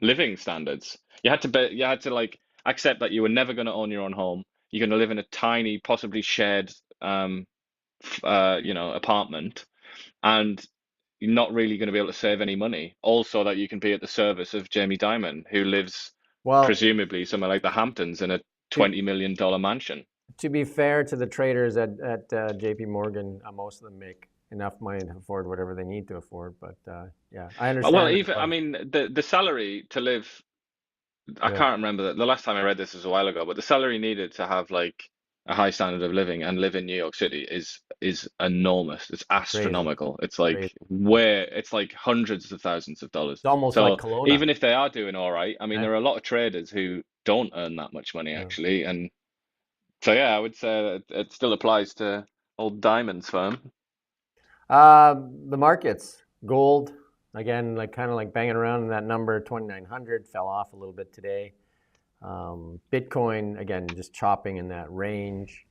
living standards. You had to like accept that you were never going to own your own home. You're going to live in a tiny, possibly shared, apartment, and you're not really going to be able to save any money. Also, that you can be at the service of Jamie Dimon, who lives well, presumably somewhere like the Hamptons in a $20 million mansion. to be fair to the traders at JP Morgan, most of them make enough money to afford whatever they need to afford. But yeah, I understand. Well, even I mean the salary to live. I Yeah, can't remember the last time I read this was a while ago, but the salary needed to have like a high standard of living and live in New York City is enormous. It's crazy, astronomical. crazy. It's like hundreds of thousands of dollars. It's almost like So Kelowna. even if they are doing all right, I mean, Yeah. there are a lot of traders who don't earn that much money Yeah. actually, and so yeah, I would say that it still applies to old Diamond's firm. The markets, gold, again, like kind of like banging around in that number, 2,900, fell off a little bit today. Bitcoin, again, just chopping in that range.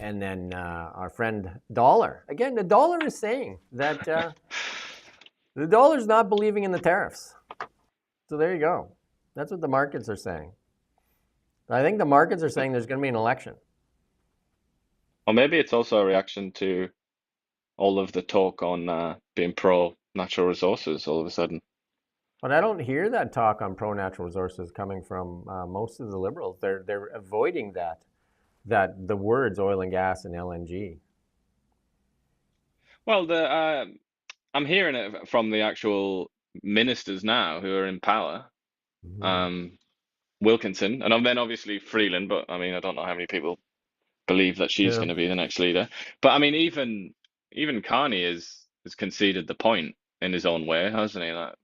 And then our friend dollar. Again, the dollar is saying that the dollar's not believing in the tariffs. So there you go. That's what the markets are saying. I think the markets are saying there's going to be an election. Or maybe it's also a reaction to all of the talk on being pro natural resources all of a sudden. But I don't hear that talk on pro natural resources coming from most of the liberals. They're avoiding that the words oil and gas and LNG. Well, I'm hearing it from the actual ministers now who are in power. Wilkinson, and then obviously Freeland, but I mean, I don't know how many people believe that she's Yeah. going to be the next leader. But I mean, even Carney has conceded the point in his own way, hasn't he? That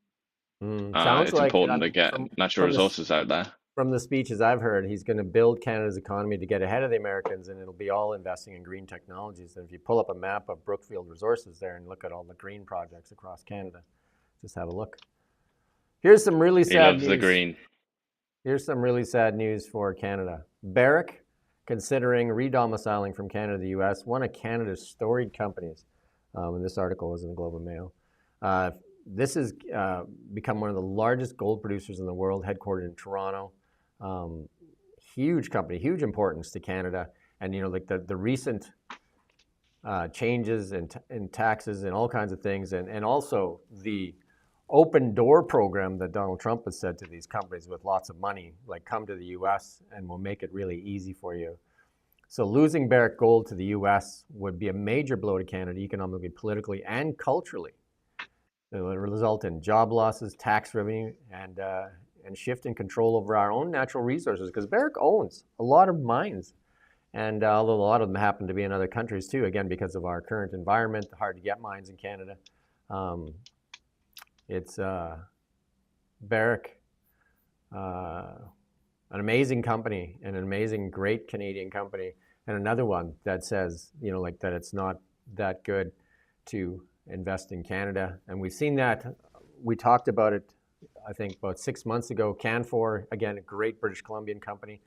Sounds it's like important to get natural resources out there. from the speeches I've heard, he's going to build Canada's economy to get ahead of the Americans, and it'll be all investing in green technologies. And if you pull up a map of Brookfield Resources there and look at all the green projects across Canada, just have a look. Here's some really He sad loves news. the green. Here's some really sad news for Canada. Barrick, considering redomiciling from Canada to the U.S., one of Canada's storied companies. And this article was in the Globe and Mail. This has become one of the largest gold producers in the world, headquartered in Toronto. Huge company, huge importance to Canada. And, you know, like the recent changes in taxes and all kinds of things, and also the open door program that Donald Trump has said to these companies with lots of money, like come to the U.S. and we'll make it really easy for you. So losing Barrick Gold to the U.S. would be a major blow to Canada economically, politically, and culturally. It will result in job losses, tax revenue, and shift in control over our own natural resources, because Barrick owns a lot of mines. And although a lot of them happen to be in other countries too, again, because of our current environment, hard to get mines in Canada. It's Barrick, an amazing company and an amazing, great Canadian company, and another one that says, you know, like that it's not that good to invest in Canada. And we've seen that. We talked about it, I think, about 6 months ago. Canfor, again, a great British Columbian company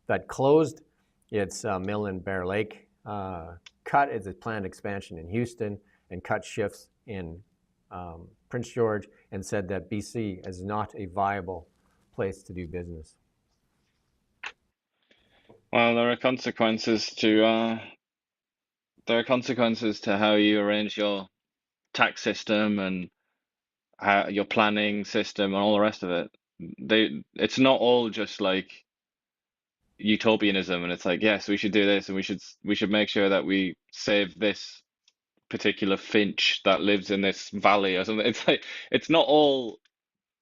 that closed its mill in Bear Lake, cut its planned expansion in Houston, and cut shifts in Prince George, and said that BC is not a viable place to do business. Well, there are consequences to how you arrange your tax system and how your planning system and all the rest of it. It's not all just like utopianism, and it's like, yes, we should do this, and we should make sure that we save this particular finch that lives in this valley or something. It's like it's not all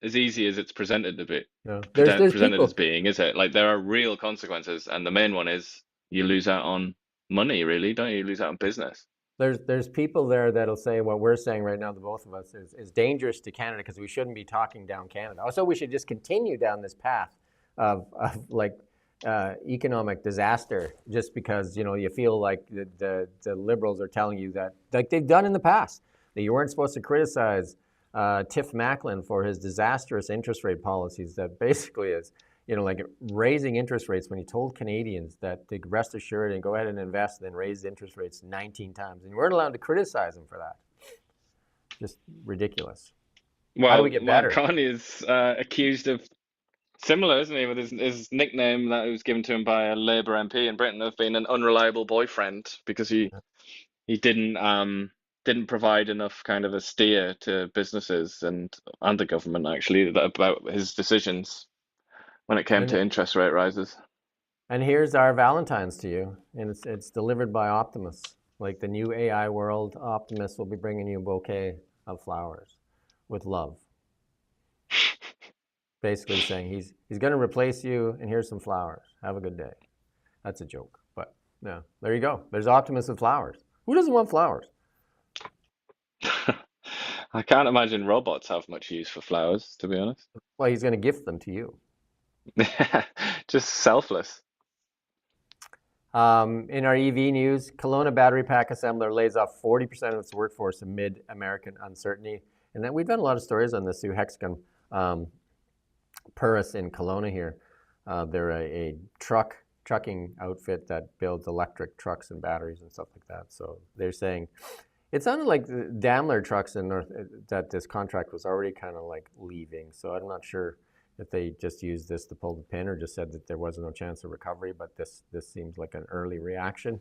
as easy as it's presented to be. No. There's Presented people. as being, is it? Like there are real consequences, and the main one is you lose out on money, really, don't you? You lose out on business. There's people there that'll say what we're saying right now, the both of us, is dangerous to Canada, because we shouldn't be talking down Canada. Also, we should just continue down this path of like economic disaster, just because, you know, you feel like the liberals are telling you that, like they've done in the past, that you weren't supposed to criticize Tiff Macklin for his disastrous interest rate policies. That basically is, you know, like raising interest rates when he told Canadians that to rest assured and go ahead and invest, and then raise interest rates 19 times. And you weren't allowed to criticize him for that. Just ridiculous. Well, how do we get better? Mark Carney is accused of similar, isn't he, with his nickname that was given to him by a Labour MP in Britain of being an unreliable boyfriend, because he didn't provide enough kind of a steer to businesses and the government, actually, about his decisions when it came to interest rate rises. And here's our Valentine's to you, and it's delivered by Optimus. Like the new AI world, Optimus will be bringing you a bouquet of flowers with love. Basically saying he's going to replace you, and here's some flowers. Have a good day. That's a joke, but yeah, there you go. There's Optimus with flowers. Who doesn't want flowers? I can't imagine robots have much use for flowers, to be honest. Well, he's going to gift them to you. Just selfless. In our EV news, Kelowna battery pack assembler lays off 40% of its workforce amid American uncertainty. And then we've done a lot of stories on this through Hexagon. Purus in Kelowna here. They're a trucking outfit that builds electric trucks and batteries and stuff like that. So they're saying it sounded like the Daimler trucks in North that this contract was already kind of like leaving. So I'm not sure if they just used this to pull the pin or just said that there was no chance of recovery. But this seems like an early reaction,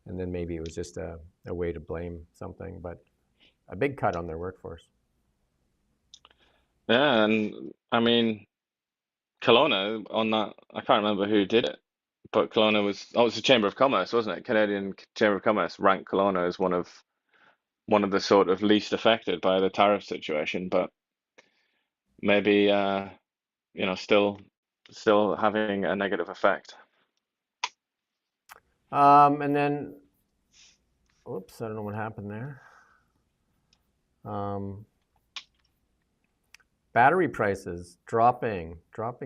and then maybe it was just a way to blame something. But a big cut on their workforce. Yeah, and I mean, Kelowna on that, I can't remember who did it, but Kelowna was, oh, it was the Chamber of Commerce, wasn't it? Canadian Chamber of Commerce ranked Kelowna as one of the sort of least affected by the tariff situation, but maybe still having a negative effect. And then, whoops, I don't know what happened there. Battery prices dropping. I got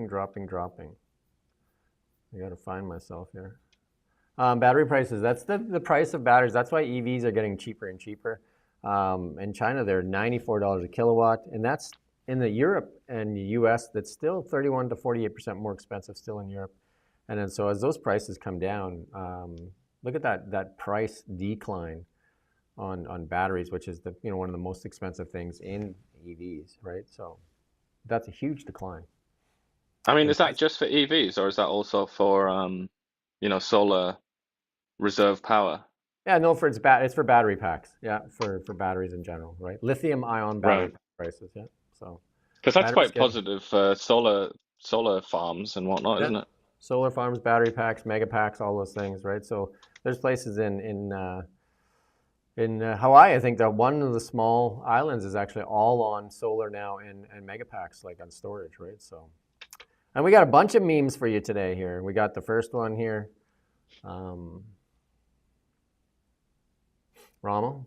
to find myself here. Battery prices, that's the price of batteries. That's why EVs are getting cheaper and cheaper. In China, they're $94 a kilowatt, and that's in the Europe and the US, that's still 31 to 48% more expensive still in Europe. And then so as those prices come down, look at that price decline on batteries, which is one of the most expensive things in EVs, right? So that's a huge decline. I mean, is that just for EVs or is that also for solar reserve power? Yeah, no, it's for battery packs. Yeah, for batteries in general, right? Lithium-ion battery prices. Yeah, so because that's quite positive for solar farms and whatnot, isn't it? Solar farms, battery packs, mega packs, all those things, right? So there's places in Hawaii, I think that one of the small islands is actually all on solar now and mega packs, like on storage, right? So, and we got a bunch of memes for you today here. We got the first one here. Rommel.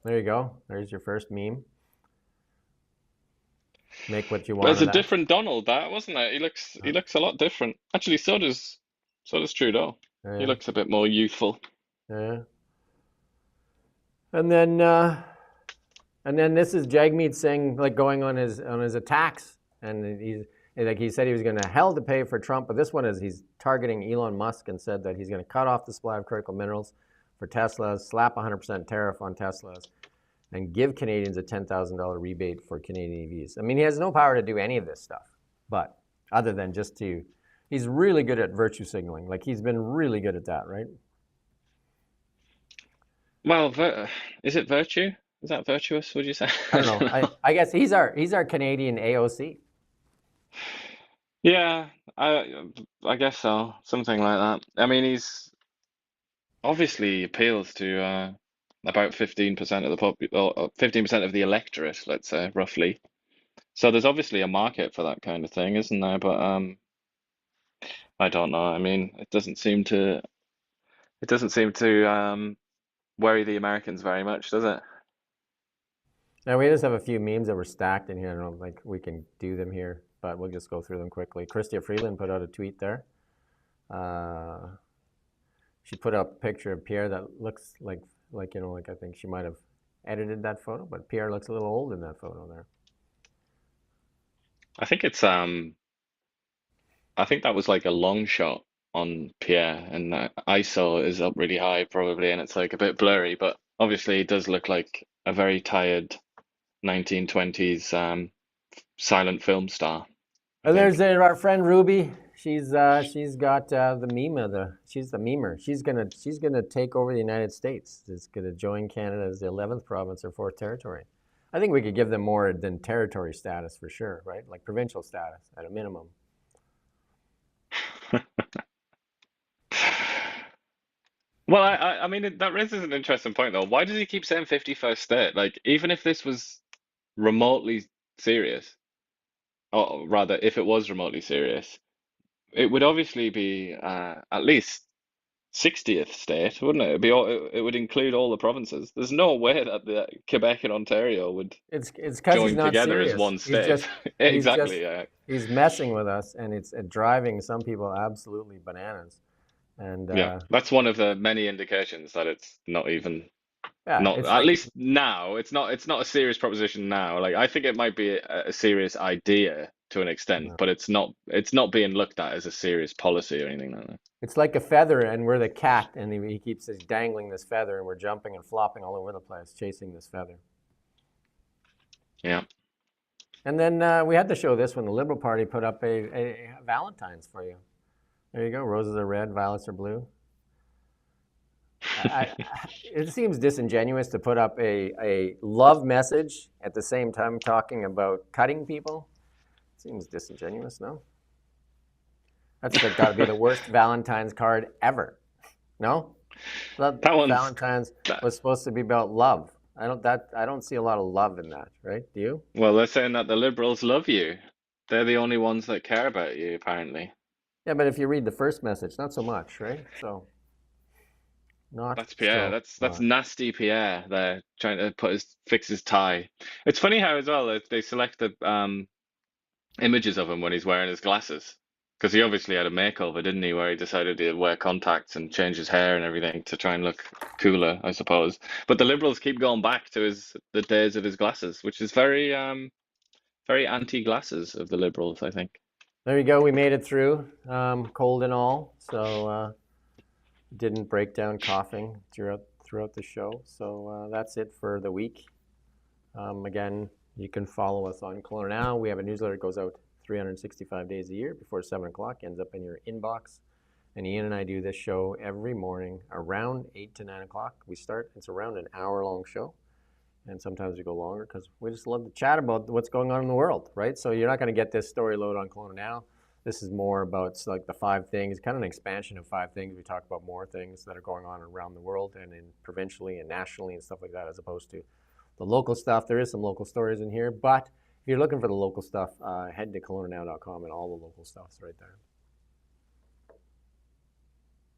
There you go. There's your first meme. Make what you want. There's a different Donald, that wasn't it? He looks a lot different. Actually, so does Trudeau. Yeah. He looks a bit more youthful. Yeah. And then this is Jagmeet Singh like going on his attacks, and he said he was going to hell to pay for Trump, but this one is he's targeting Elon Musk and said that he's going to cut off the supply of critical minerals for Teslas, slap 100% tariff on Teslas, and give Canadians a $10,000 rebate for Canadian EVs. I mean, he has no power to do any of this stuff, but other than he's really good at virtue signaling. Like he's been really good at that, right? Well, is it virtue? Is that virtuous? Would you say? I don't know. I guess he's our Canadian AOC. Yeah, I guess so. Something like that. I mean, he's obviously appeals to about 15% of the 15% of the electorate, let's say, roughly. So there's obviously a market for that kind of thing, isn't there? But I don't know. I mean, it doesn't seem to worry the Americans very much, does it? Now, we just have a few memes that were stacked in here. I don't know, like we can do them here, but we'll just go through them quickly. Chrystia Freeland put out a tweet there. She put up a picture of Pierre that looks like I think she might have edited that photo, but Pierre looks a little old in that photo there. I think it's I think that was like a long shot on Pierre, and ISO is up really high probably, and it's like a bit blurry, but obviously it does look like a very tired 1920s silent film star. And there's our friend Ruby. She's got the meme she's the memer. She's gonna take over the United States. It's gonna join Canada as the 11th province or 4th territory. I think we could give them more than territory status for sure, right? Like provincial status at a minimum. Well, I mean, that raises an interesting point, though. Why does he keep saying 51st state? Like, even if this was remotely serious, or rather, if it was remotely serious, it would obviously be at least 60th state, wouldn't it? It would include all the provinces. There's no way that the Quebec and Ontario would it's join he's not together serious. as one state. Exactly. He's messing with us, and it's driving some people absolutely bananas. And yeah, that's one of the many indications that it's not even Yeah, Not it's at like least now. It's not a serious proposition now. Like I think it might be a serious idea to an extent, but it's not being looked at as a serious policy or anything like that. it's like a feather, and we're the cat, and he keeps dangling this feather, and we're jumping and flopping all over the place, chasing this feather. Yeah. And then we had to show this when the Liberal Party put up a Valentine's for you. There you go. Roses are red, violets are blue. It seems disingenuous to put up a love message at the same time talking about cutting people. Seems disingenuous, no? That's got to be the worst Valentine's card ever. No? That one's Valentine's was supposed to be about love. I don't see a lot of love in that, right? Do you? well, they're saying that the Liberals love you. They're the only ones that care about you, apparently. Yeah, but if you read the first message, not so much, right? So not That's Pierre. so That's much. nasty Pierre. They're trying to fix his tie. It's funny how as well they select the images of him when he's wearing his glasses, because he obviously had a makeover, didn't he? Where he decided to wear contacts and change his hair and everything to try and look cooler, I suppose. But the Liberals keep going back to the days of his glasses, which is very very anti-glasses of the Liberals, I think. There you go. We made it through, cold and all. So didn't break down coughing throughout the show. So that's it for the week. Again, you can follow us on Kelowna Now. We have a newsletter that goes out 365 days a year before 7 o'clock, ends up in your inbox. And Ian and I do this show every morning around 8 to 9 o'clock. We start. It's around an hour-long show. And sometimes we go longer because we just love to chat about what's going on in the world, right? So you're not going to get this story load on Kelowna Now. This is more about like the 5 things, kind of an expansion of 5 things. We talk about more things that are going on around the world and in provincially and nationally and stuff like that, as opposed to the local stuff. There is some local stories in here, but if you're looking for the local stuff, head to KelownaNow.com and all the local stuff's right there.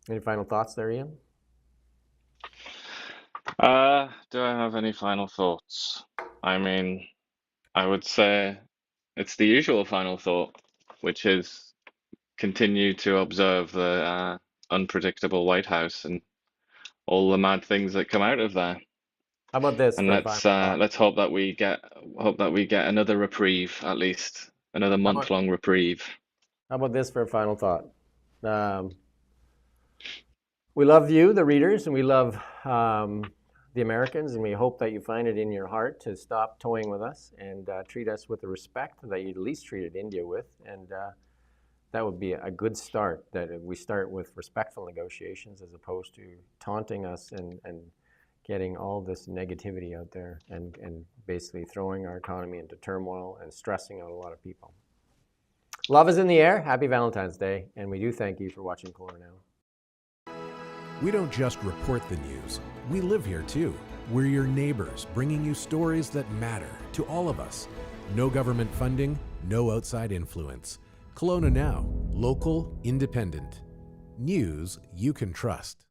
Any final thoughts there, Ian? Do I have any final thoughts? I mean, I would say it's the usual final thought, which is continue to observe the unpredictable White House and all the mad things that come out of there. How about this? And let's hope that we get another reprieve, at least another month-long reprieve. How about this for a final thought? We love you, the readers, and we love the Americans, and we hope that you find it in your heart to stop toying with us and treat us with the respect that you at least treated India with. And that would be a good start, that we start with respectful negotiations as opposed to taunting us and getting all this negativity out there and basically throwing our economy into turmoil and stressing out a lot of people. Love is in the air. Happy Valentine's Day. And we do thank you for watching Kelowna Now. We don't just report the news. We live here too. We're your neighbors, bringing you stories that matter to all of us. No government funding, no outside influence. Kelowna Now, local, independent. News you can trust.